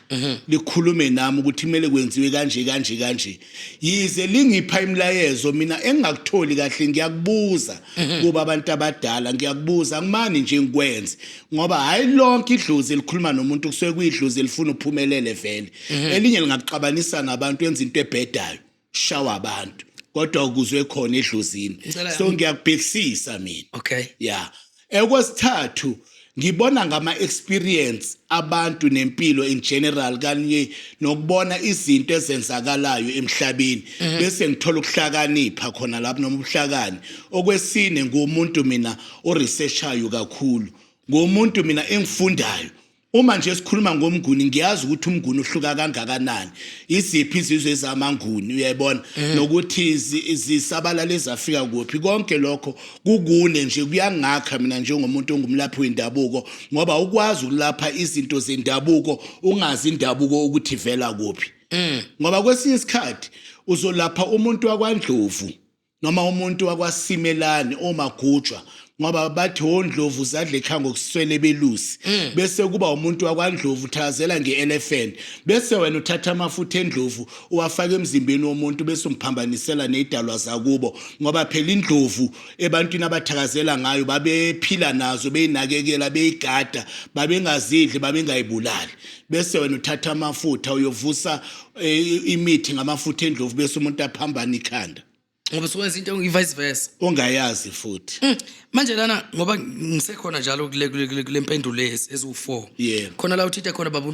[SPEAKER 1] likhulume nami ukuthi kumele kwenziwe kanje yize lingipha imilayezo mina engingakutholi kahle ngiyakubuza kuba abantu abadala ngiyakubuza ngimani nje ngikwenze ngoba hayi lonke idlozi likhuluma nomuntu kusuke kuyidlozi elifuna uphumelele vele elinye lingakuxabanisa nabantu yenza into ebhedayo shawa abantu kodwa ukuzwe khona edlozini so ngiyakubhekisisa mina
[SPEAKER 2] okay
[SPEAKER 1] yeah ekwesithathu ngibona ngama experience abantu nempilo in general kanye nokubona izinto ezenzakalayo emhlabeni bese ngithola ukuhlakanipha khona lapho noma ubuhlakani okwesine ngumuntu mina oresearchayo kakhulu ngomuntu mina engifundayo uma nje sikhuluma ngomnguni ngiyazi ukuthi umnguni uhluka kangakanani iziphi izizwe ezamanguni uyayibona nokuthi zisabalala ezafika kuphi konke lokho kugune nje kuyangakha mina njengomuntu ongumlaphi wendabuko ngoba ukwazi ukulapha izinto zendabuko ungazi indabuko ukuthi ivela kuphi ngoba kwesinye isikhathi uzolapha umuntu wakwaNdlovu noma umuntu wakwaSimelane omagujwa ngoba bathi ondlovu zadle ekhaya ngokuswele belusi bese kuba umuntu wakwaNdlovu uthazela ngeelephant bese wena uthatha amafutha endlovu uwafaka emzimbeni womuntu bese umphambanisela nezidalwa zakubo ngoba phela indlovu ebantwini abathakazela ngayo babephila nazo beyinakekela beyigada babengazidli babengayibulali bese wena uthatha amafutha uyovusa imithi ngamafutha endlovu bese umuntu aphambana ikhanda
[SPEAKER 2] ngoba sowenza into vice versa
[SPEAKER 1] ongayazi futhi
[SPEAKER 2] manje lana ngoba ngisekhona njalo kule impendulo ezu4 khona la uthinte khona babu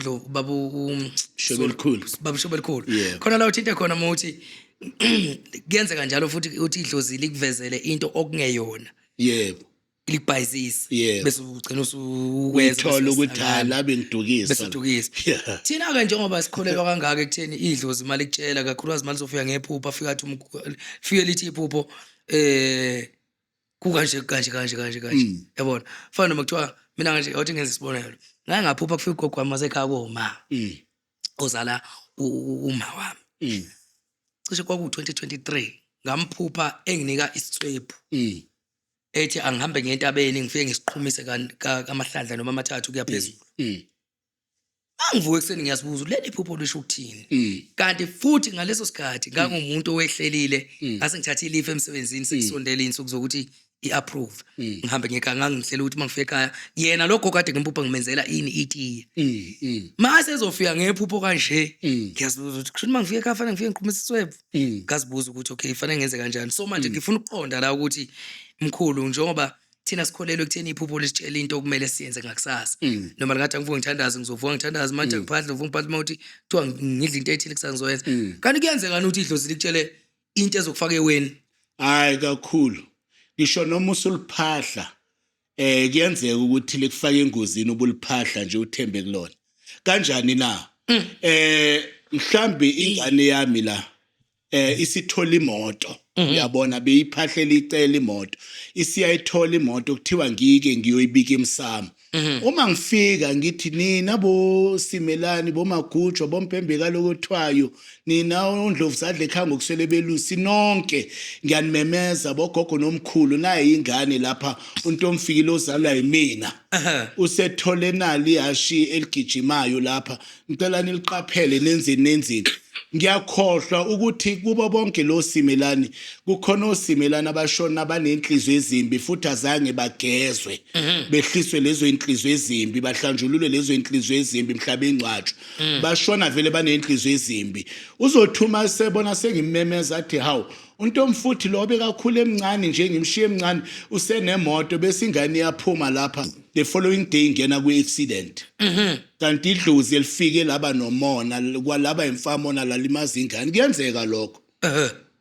[SPEAKER 2] Shobelikhulu khona la uthinte khona mothi kuyenzeka njalo futhi uthi idlozi likuvezele into okungeyona
[SPEAKER 1] yebo
[SPEAKER 2] likubhayizisa bese ugcina usuwenza
[SPEAKER 1] uthola ukuthi labe ngidukisa
[SPEAKER 2] bese udukisa thina ke njengoba sikholelwa kangaka ekutheni idlozi imali ikutshela kakhulukazi imali sofika ngephupho afika athi fike lithi iphupho kukanje yabona fana noma kuthiwa mina kanje awuthi ngenza isibonelo ngaphupha kufika ugogo wami wasekhaya koma ozala uma wami cishe kwaku2023 ngamphupha enginika isithwephu ethi angihambe ngentabeni ngifike ngisiqhumise kamahlandla noma amathathu kuyaphezulu angivuke ekseni ngiyasibuza leli phupho lisho ukuthini kanti futhi ngaleso sikhathi ngangumuntu owehlelile ngase ngithatha ilifa emsebenzini sekusondela insuku zokuthi i-approve ngihambe ngekanga ngihlela ukuthi mangifika ekhaya yena lokho kade ngempupha ngimenzela ini itiye mase ezofika ngephupho kanje ngiyazibuza ukuthi kusho mangifika ekhaya fanele ngifike ngiqhumisa iswebhu ngazibuza ukuthi okay fanele ngenze kanjani so manje ngifuna ukuqonda la ukuthi mkhulu njengoba thina sikholelwe ekutheni iphupho lisitshela into okumele siyenze ngakusasa noma ngathi angivuka ngithandaza ngizovuka ngithandaza manje ngiphahle uvuka ngiphahle mawuthi kuthiwa ngidla into ethile kusasa ngizoyenza kanti kuyenzeka ukuthi idlozi likutshele into ezokufaka eweni
[SPEAKER 1] hayi kakhulu ngisho noma usuliphahla kuyenzeka ukuthi likufake engozini ubuliphahla nje uthembe kulona kanjani na mhlambi ingane yami la isithola imoto uyabona beyiphahlela icela imoto isiyayithola imoto kuthiwa ngike ngiyoyibika emsamo uma ngifika ngithi nina bo Simelani bo Magujwa boMpembe kalokotwayo nina uNdlovu sadle ekhanga ngokuswele belusi nonke ngiyanimemeza bogogo nomkhulu naye ingane lapha untomfikile ozalwa yimina usethole nali yashi eligijimayo lapha ngicela niliqaphele nenzeni ngiyakhohlwa ukuthi kuba bonke lo Simelani kukhona oSimelani abashona abanenhliziyo ezimbi futhi azange bagezwe behliswe lezo inhliziyo ezimbi bahlanjululwe lezo inhliziyo ezimbi mhlaba engcwatshu bashona vele banenhliziyo ezimbi uzothuma sebona sengimemeza athi hawu untomfuthi lo bekakhulu emncane nje ngimshiye emncane usenemoto bese ingane yaphuma lapha the following day ngena kwi-accident kanti idlozi elifike laba nomona kwalaba imfamona lalimaza ingane kuyenzeka lokho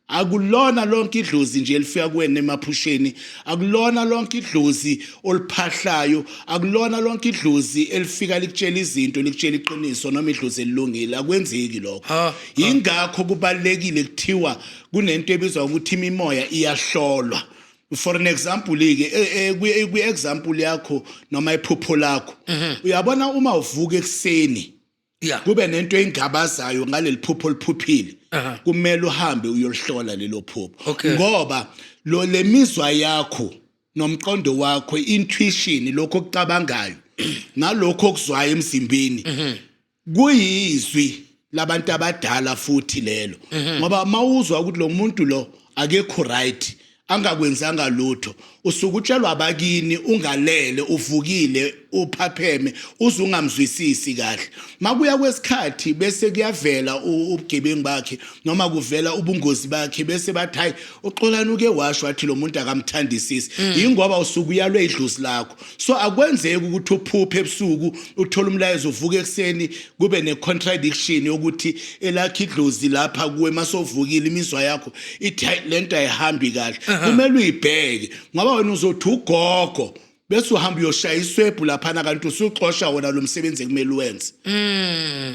[SPEAKER 1] akulona lonke idlozi nje elifika kuwena emaphusheni akulona lonke idlozi oliphahlayo akulona lonke idlozi elifika likutshela izinto likutshela iqiniso noma idlozi elilungile akwenzeki lokho ingakho kubalekile kuthiwa kunento ebizwa ukuthi imimoya iyahlolwa for an example kwi example yakho noma iphupho lakho uyabona uma uvuka ekseni kube nento engabazayo ngaleli phupho liphuphile kumele uhambe uyolihlola lelo phupho ngoba lo lemizwa yakho nomqondo wakho intuition lokho okucabangayo nalokho okuzwayo emzimbeni kuyizwi labantu abadala futhi lelo ngoba mawuzwa ukuthi lo muntu lo akekho right angakwenzanga lutho usukutshelwa abakini ungalele uvukile uphapheme uzungamzwisisi kahle makuya kwesikhathi bese kuyavela ubugebengu bakhe noma kuvela ubungozi bakhe bese bathi hayi uxolani uke washwa athi lo muntu akamthandisisi ingoba usukuyalwe idlozi lakho so akwenzeki ukuthi uphuphe ebusuku uthola umlayezo uvuka ekseni kube ne-contradiction yokuthi elakhe idlozi lapha kuwe masovukile imizwa yakho ithi lento ayihambi kahle kumele uyibheke ngoba wena uzothi ugogo bese uhamba uyoshaya iswebhu laphana kanti usuxosha wona lo msebenzi ekumele uwenze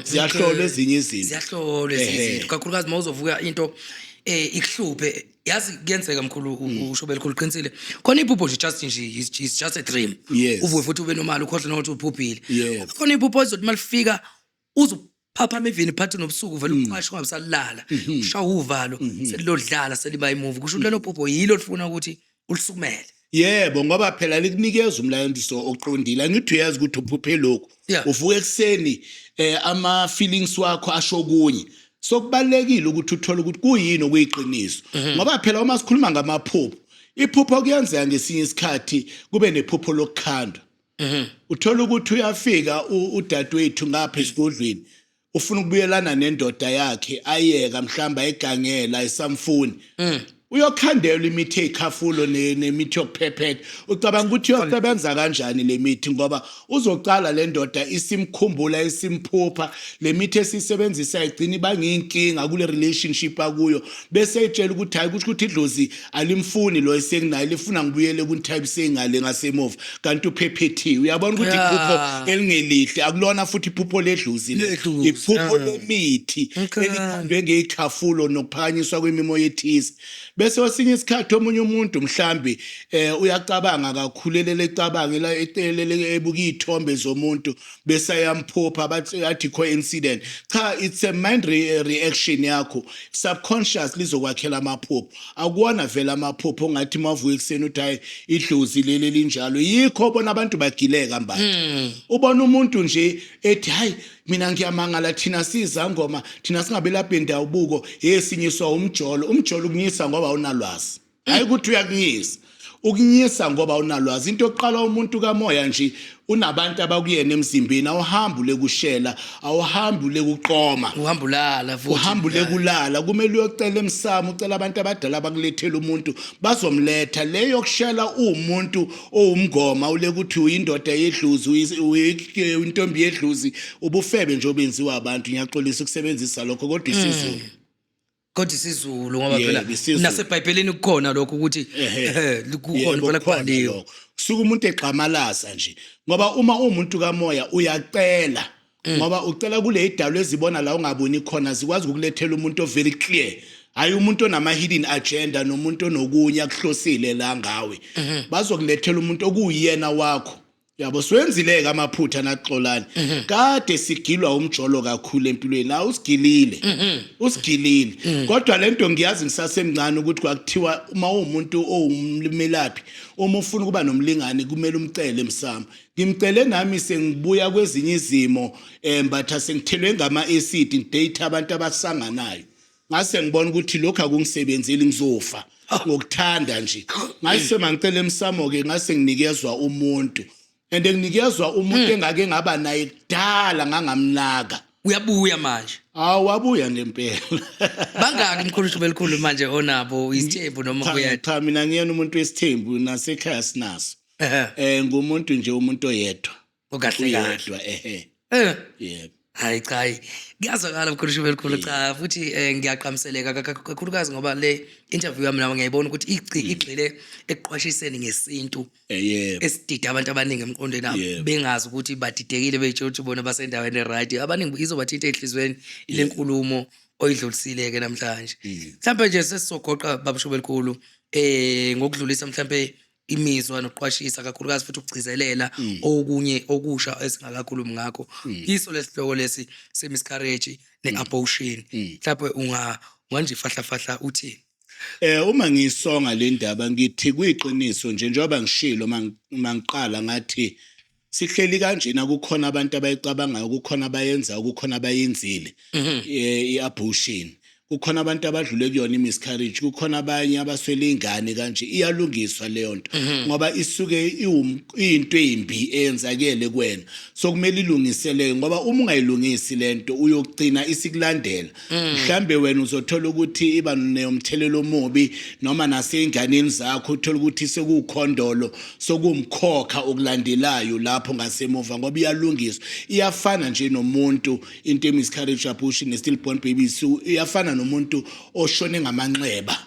[SPEAKER 1] ziyahlola ezinye izinto
[SPEAKER 2] ziyahlola ezinye izinto kakhulukazi mawuzovuka into ikuhluphe yazi kuyenzeka mkhulu ushobela khulu qinisile khona iphupho nje it's just a dream uvuke futhi ube nomali ukhohle nokuthi uphuphile khona iphupho ezothi malifika uzuphaphama evini phansi nobusuku vele uqashe ungabisalala ushawa uvalo selilodlala seliba imovie kusho lelo phupho yilo lifuna ukuthi ulisukumele
[SPEAKER 1] yebo ngoba phela likunikeza umlayezo oqondile ngithi uyazi ukuthi uphuphe lokho uvuka ekseni ama feelings wakho asho kunye so kubalekile ukuthi uthole ukuthi kuyini okuyiqiniso ngoba phela uma sikhuluma ngamaphupho iphupho kuyenzeka ngesinye isikhathi kube nephupho lokukhanda uthola ukuthi uyafika udadewethu ngapha esigodlweni ufuna ukubuyelana nendoda yakhe ayeka mhlamba egangela esamfuni uyokhandela imithi ezikhafulo nemithi yokuphephetha ucabanga ukuthi uyosebenza kanjani le mithi ngoba uzocala le ndoda isimkhumbula isimphupha le mithi esisebenzisa igcina ibangiyinkinga kule relationship akuyo bese etshela ukuthi hayi ukuthi idlozi alimfuni lo esekunayo lifuna ngibuyele kuntype sengale ngasemuva kanti uphephethiwe uyabona ukuthi iphupho elingelihle akulona futhi iphupho ledlozi iphupho lemithi elikhandwe ngezikhafulo nokuphakanyiswa kwemimoya ethize bese wesinye isikhathi omunye umuntu mhlambi uyacabanga kakhulelele ecabangela etelele ebuka izithombe zomuntu bese yamphupha bathi athi coincidence cha it's a mind reaction yakho subconscious lizokwakhela amaphupho akuwona vela amaphupho ngathi mavuka ekseni uthi hayi idlozi leli linjalo yikho bona abantu bagileka mbathi ubona umuntu nje ethi hayi mina ngiyamangala thina sizangoma thina singabe lapha endabuko yesinyiswa umjolo ukunyisa ngoba awunalwazi hayi ukuthi uyakunyisa ukunyisa ngoba unalwazi into yokuqala umuntu kamoya nje unabantu abakuyena emzimbeni awuhambule kushela awuhambule kuqoma
[SPEAKER 2] uhambulala futhi
[SPEAKER 1] uhambule kulala kumele uyocela emsamo ucela abantu abadala bakulethela umuntu bazomletha leyo kushela umuntu owumngoma ule kuthi uyindoda yedluzi uyintombi yedluzi ubufebe nje obenziwa abantu ngiyaxolisa ukusebenzisa lokho kodwa isizulu
[SPEAKER 2] kodwa isizulu ngoba
[SPEAKER 1] Yebo,
[SPEAKER 2] phela
[SPEAKER 1] isiZulu.
[SPEAKER 2] naseBhayibhelini kukhona lokho ukuthi kukhona phela kubhaliwe
[SPEAKER 1] suka umuntu egxamalasa nje ngoba uma umuntu kamoya uyacela ngoba ucela kule idalo ezibona la ungaboni khona zikwazi ukulethela umuntu very clear hayi umuntu onama hidden agenda nomuntu onokunya kuhlosile la ngawe bazokulethela umuntu okuyena wakho yabo siwenzileke amaphutha naxolani kade sigilwa umjolo kakhulu empilweni la usigilile kodwa lento ngiyazi ngisasemncane ukuthi kwakuthiwa uma umuntu owummelaphi uma ufuna kuba nomlingani kumele umcele emsamo ngimcele nami sengibuya kwezinye izimo mbatha sengithelwe ngama acid ngidate abantu abasanganayo ngase ngibona ukuthi lokho akungisebenzeli ngizofa ngokuthanda nje ngase mangicela emsamo ke ngase nginikezwa umuntu ende nginikezwa umuntu engake ngaba naye kudala ngangamnaka
[SPEAKER 2] uyabuya manje
[SPEAKER 1] wabuya ngempela
[SPEAKER 2] bangaki mkhulu belikhulu manje onabo isithembu noma kuyatha
[SPEAKER 1] cha mina ngiyena umuntu wesithembu nasekhaya sinaso ngumuntu nje umuntu oyedwa
[SPEAKER 2] okahle kahle
[SPEAKER 1] yedwa yebo
[SPEAKER 2] hayi cha ngiyazwakala mkhulu belikhulu cha futhi ngiyaqhamiseleka kakhulukazi ngoba le interview yami nawe ngiyayibona ukuthi igxile ekuqwashiseni ngesintu
[SPEAKER 1] yebo
[SPEAKER 2] esidida abantu abaningi emqondweni nabo bengazi ukuthi badidekile beyitshela ukuthi bona basendaweni eright abaningi izobathinta enhlizweni ile nkulumo oyidlulisile ke namhlanje mhlawumbe nje sesizogoqa babusho belikhulu ngokudlulisa mhlawumbe imizwa nokuqwashisa kakhulukazi futhi ukugcizelela okunye okusha esingakakhulumi ngakho iso lesihloko lesi semiscarriage neabortion mhlawumbe unganje fahla uthi
[SPEAKER 1] uma ngisonga le ndaba ngithi kuyiqiniso nje njengoba ngishilo mangiqala ngathi sihleli kanjena kukhona abantu abayicabangayo kukhona abayenza kukhona abayenzile iabortion kukhona abantu abadlule kuyona imiscarriage kukhona abanye abaswele ingane kanje iyalungiswa leyo nto ngoba isuke into embi eyenzakele kuwena so kumele ilungiseleke ngoba uma ungayilungisi lento uyogcina isikulandela mhlambe wena uzothola ukuthi iba nomthelelo omubi noma naseinganeni zakho uthola ukuthi sekukhondolo sokumkhokha okulandelayo lapho ngasemuva ngoba iyalungiswa iyafana nje nomuntu into emiscarriage abortion ne-stillborn babies iyafana umuntu oshone ngamanxeba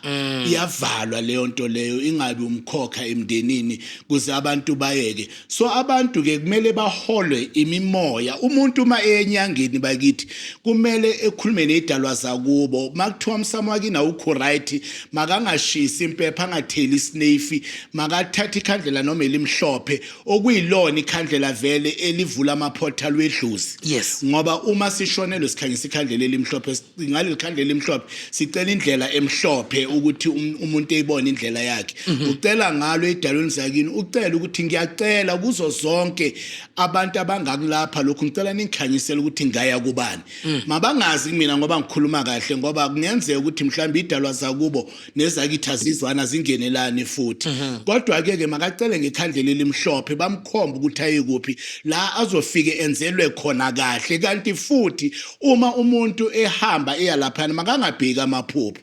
[SPEAKER 1] iyavalwa leyo nto leyo ingabe umkhokha emndenini kuze abantu bayeke so abantu ke kumele baholwe imimoya umuntu uma enyangeni bakithi kumele ekhulume nezidalwa zakubo makuthiwa umsamo wakina ukho right makangashisi impepha angatheli isnefi makathatha ikhandlela noma elimhlophe okuyilona ikhandlela vele elivula amaportal wedluzi ngoba uma sishonelwe sikhanyisa ikhandlela elimhlophe ngaleli khandlela elimhlophe sicela indlela emhlophe ukuthi umuntu eyibone indlela yakhe ucela ngalo edalweni zakini ucela ukuthi ngiyacela kuzo zonke abantu abangakulapha lokhu ngicela ningikhanyisele ukuthi ngaya kubani mabangazi mina ngoba ngikhuluma kahle ngoba kungenzeka ukuthi mhlawumbe idalwa zakubo nezakithi azizwana zingenelani futhi kodwa ke makacele ngekhandlela elimhlophe bamkhomba ukuthi ayikuphi la azofike enzelwe khona kahle kanti futhi uma umuntu ehamba eyalapha makangabheki amaphupho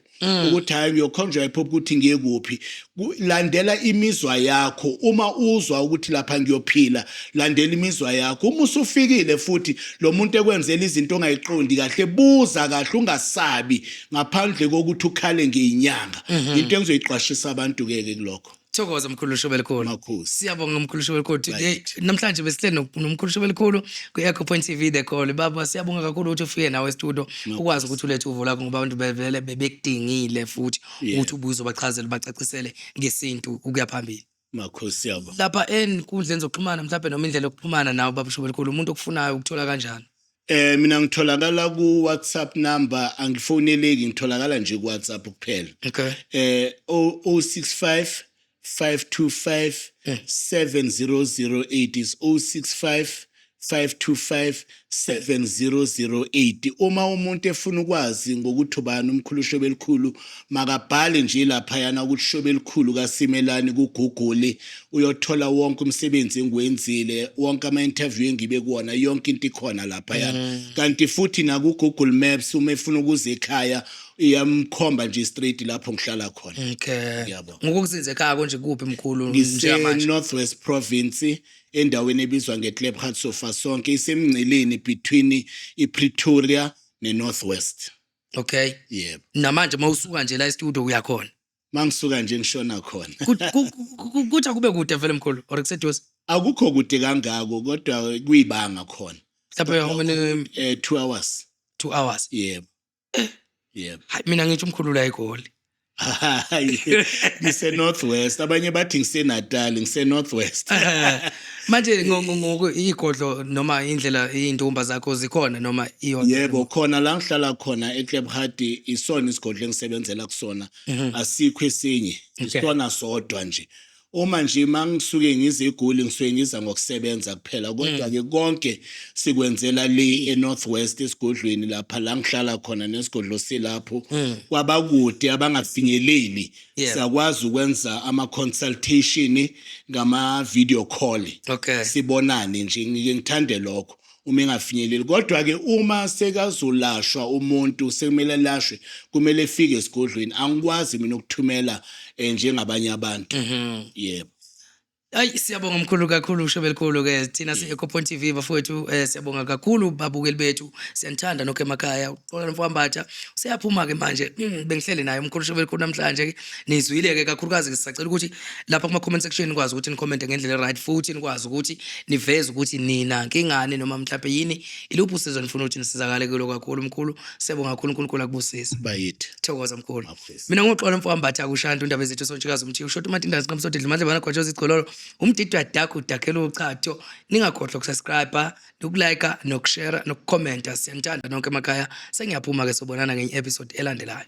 [SPEAKER 1] ukuthi hayi ngiyokhonjwa iphupho ukuthi ngiye kuphi landela imizwa yakho uma uzwa ukuthi lapha ngiyophila landela imizwa yakho uma usufikile futhi lo muntu ekwenzela izinto ongayiqondi kahle buza kahle ungasabi ngaphandle kokuthi ukhale ngeinyanga into engizoyiqwashisa abantu ke kulokho
[SPEAKER 2] Thokoza mkhulu Shobelikhulu.
[SPEAKER 1] Makhosi.
[SPEAKER 2] Siyabonga mkhulu Shobelikhulu. Namhlanje besihleli nomkhulu Shobelikhulu ku-Echo Point TV The Call. Baba siyabonga kakhulu ukuthi ufike nawe e-studio ukwazi ukuthi ulethe uvo lakho ngoba abantu bevele bebekudingile futhi ukuthi ubuzo bachazele bacacisele ngesintu ukuya phambili.
[SPEAKER 1] Makhosi yabo.
[SPEAKER 2] Lapha enkundleni zokuxhumana mhlawumbe noma indlela yokuxhumana nawe baba Shobelikhulu umuntu okufunayo ukuthola kanjani?
[SPEAKER 1] Mina ngitholakala ku WhatsApp number angifoneleki ngitholakala nje ku WhatsApp kuphela.
[SPEAKER 2] Okay.
[SPEAKER 1] 065 525 7008 is 065 5257008. Uma umuntu efuna ukwazi ngokuthi ubani umkhulu uShobe elikhulu makabhale nje laphayana ukuthi Shobe elikhulu kaSimelane kuGoogle uyothola wonke umsebenzi engiwenzile, wonke ama-interview engibe kuwona, yonke into ikhona laphayana. Kanti futhi na ku Google Maps uma efuna ukuza ekhaya iyamkhomba nje straight lapho ngihlala khona.
[SPEAKER 2] Okay.
[SPEAKER 1] Yabo.
[SPEAKER 2] Ngokuzinze ekhaya konje kuphi mkhulu
[SPEAKER 1] Ngise Northwest Province endaweni ebizwa ngeKlipgat Sofa sonke isemngceleni between iPretoria neNorthwest.
[SPEAKER 2] Okay.
[SPEAKER 1] Yebo.
[SPEAKER 2] Namanje mawusuka nje la e-studio uyakhona.
[SPEAKER 1] Mangisuka nje ngishona khona.
[SPEAKER 2] Kuthi akube kude vele mkhulu or kuseduze.
[SPEAKER 1] Akukho kude kangako kodwa kuyibanga khona.
[SPEAKER 2] Mhlawumbe how many
[SPEAKER 1] 2 hours.
[SPEAKER 2] 2 hours.
[SPEAKER 1] Yebo. Yebo.
[SPEAKER 2] Hayi mina ngisho umkhulu la eGoli.
[SPEAKER 1] Ngise Northwest, abanye bathi ngise Natal, ngise Northwest.
[SPEAKER 2] Manje ngoko igodlo noma indlela izintomba zakho zikhona noma iyona.
[SPEAKER 1] Yebo khona la ngihlala khona eKlipgat isona isigodlo engisebenzela kusona, asikho esinye, isona sodwa nje. Uma nje mangisuke ngize eGoli ngisuke ngiza ngokusebenza kuphela, kodwa ke konke sikwenzela le eNorthwest esigodlweni lapha la ngihlala khona nesigodlo silapho kwabakude abangafinyeleli sakwazi ukwenza ama consultation ngama video call.
[SPEAKER 2] Okay.
[SPEAKER 1] Sibonane nje, ngithande lokho uma engafinyeleli, kodwa ke uma sekazolashwa umuntu sekumele lashwe kumele efike esigodlweni, angikwazi mina ukuthumela njengabanye abantu. Yebo.
[SPEAKER 2] Ay siyabonga mkhulu kakhulu uShobe elikhulu ke thina si-Ecopoint TV bafowethu siyabonga kakhulu babukeli bethu, siyanthanda nokho emakhaya. Uxolani mfowambatha useyaphuma ke manje bengihleli naye umkhulu uShobe elikhulu namhlanje ke nizwile ke kakhulukazi ke sisacela ukuthi lapha kuma comment section nikwazi ukuthi nicommente ngendlela right, futhi nikwazi ukuthi niveze ukuthi nina nkingane noma mhlawumbe yini iluphi usizo nifuna ukuthi nisizakale kulo kakhulu mkhulu. Siyabonga kakhulu uNkulunkulu akubusise.
[SPEAKER 1] Bayithi.
[SPEAKER 2] Thokoza mkhulu. Mina ngoxola mfowambatha kushantu indaba zethu sontshikazi umthi uShota uMatindana siqhamsodidla manje bana kwaJozi Igcololo. Umdidi wadakho udakhela uchato, ningakhohlwa ukusubscribe, nokulike, nokushare, nokucomment. Siyanthanda nonke emakhaya. Sengiyaphuma ke sobonana ngenye episode elandelayo.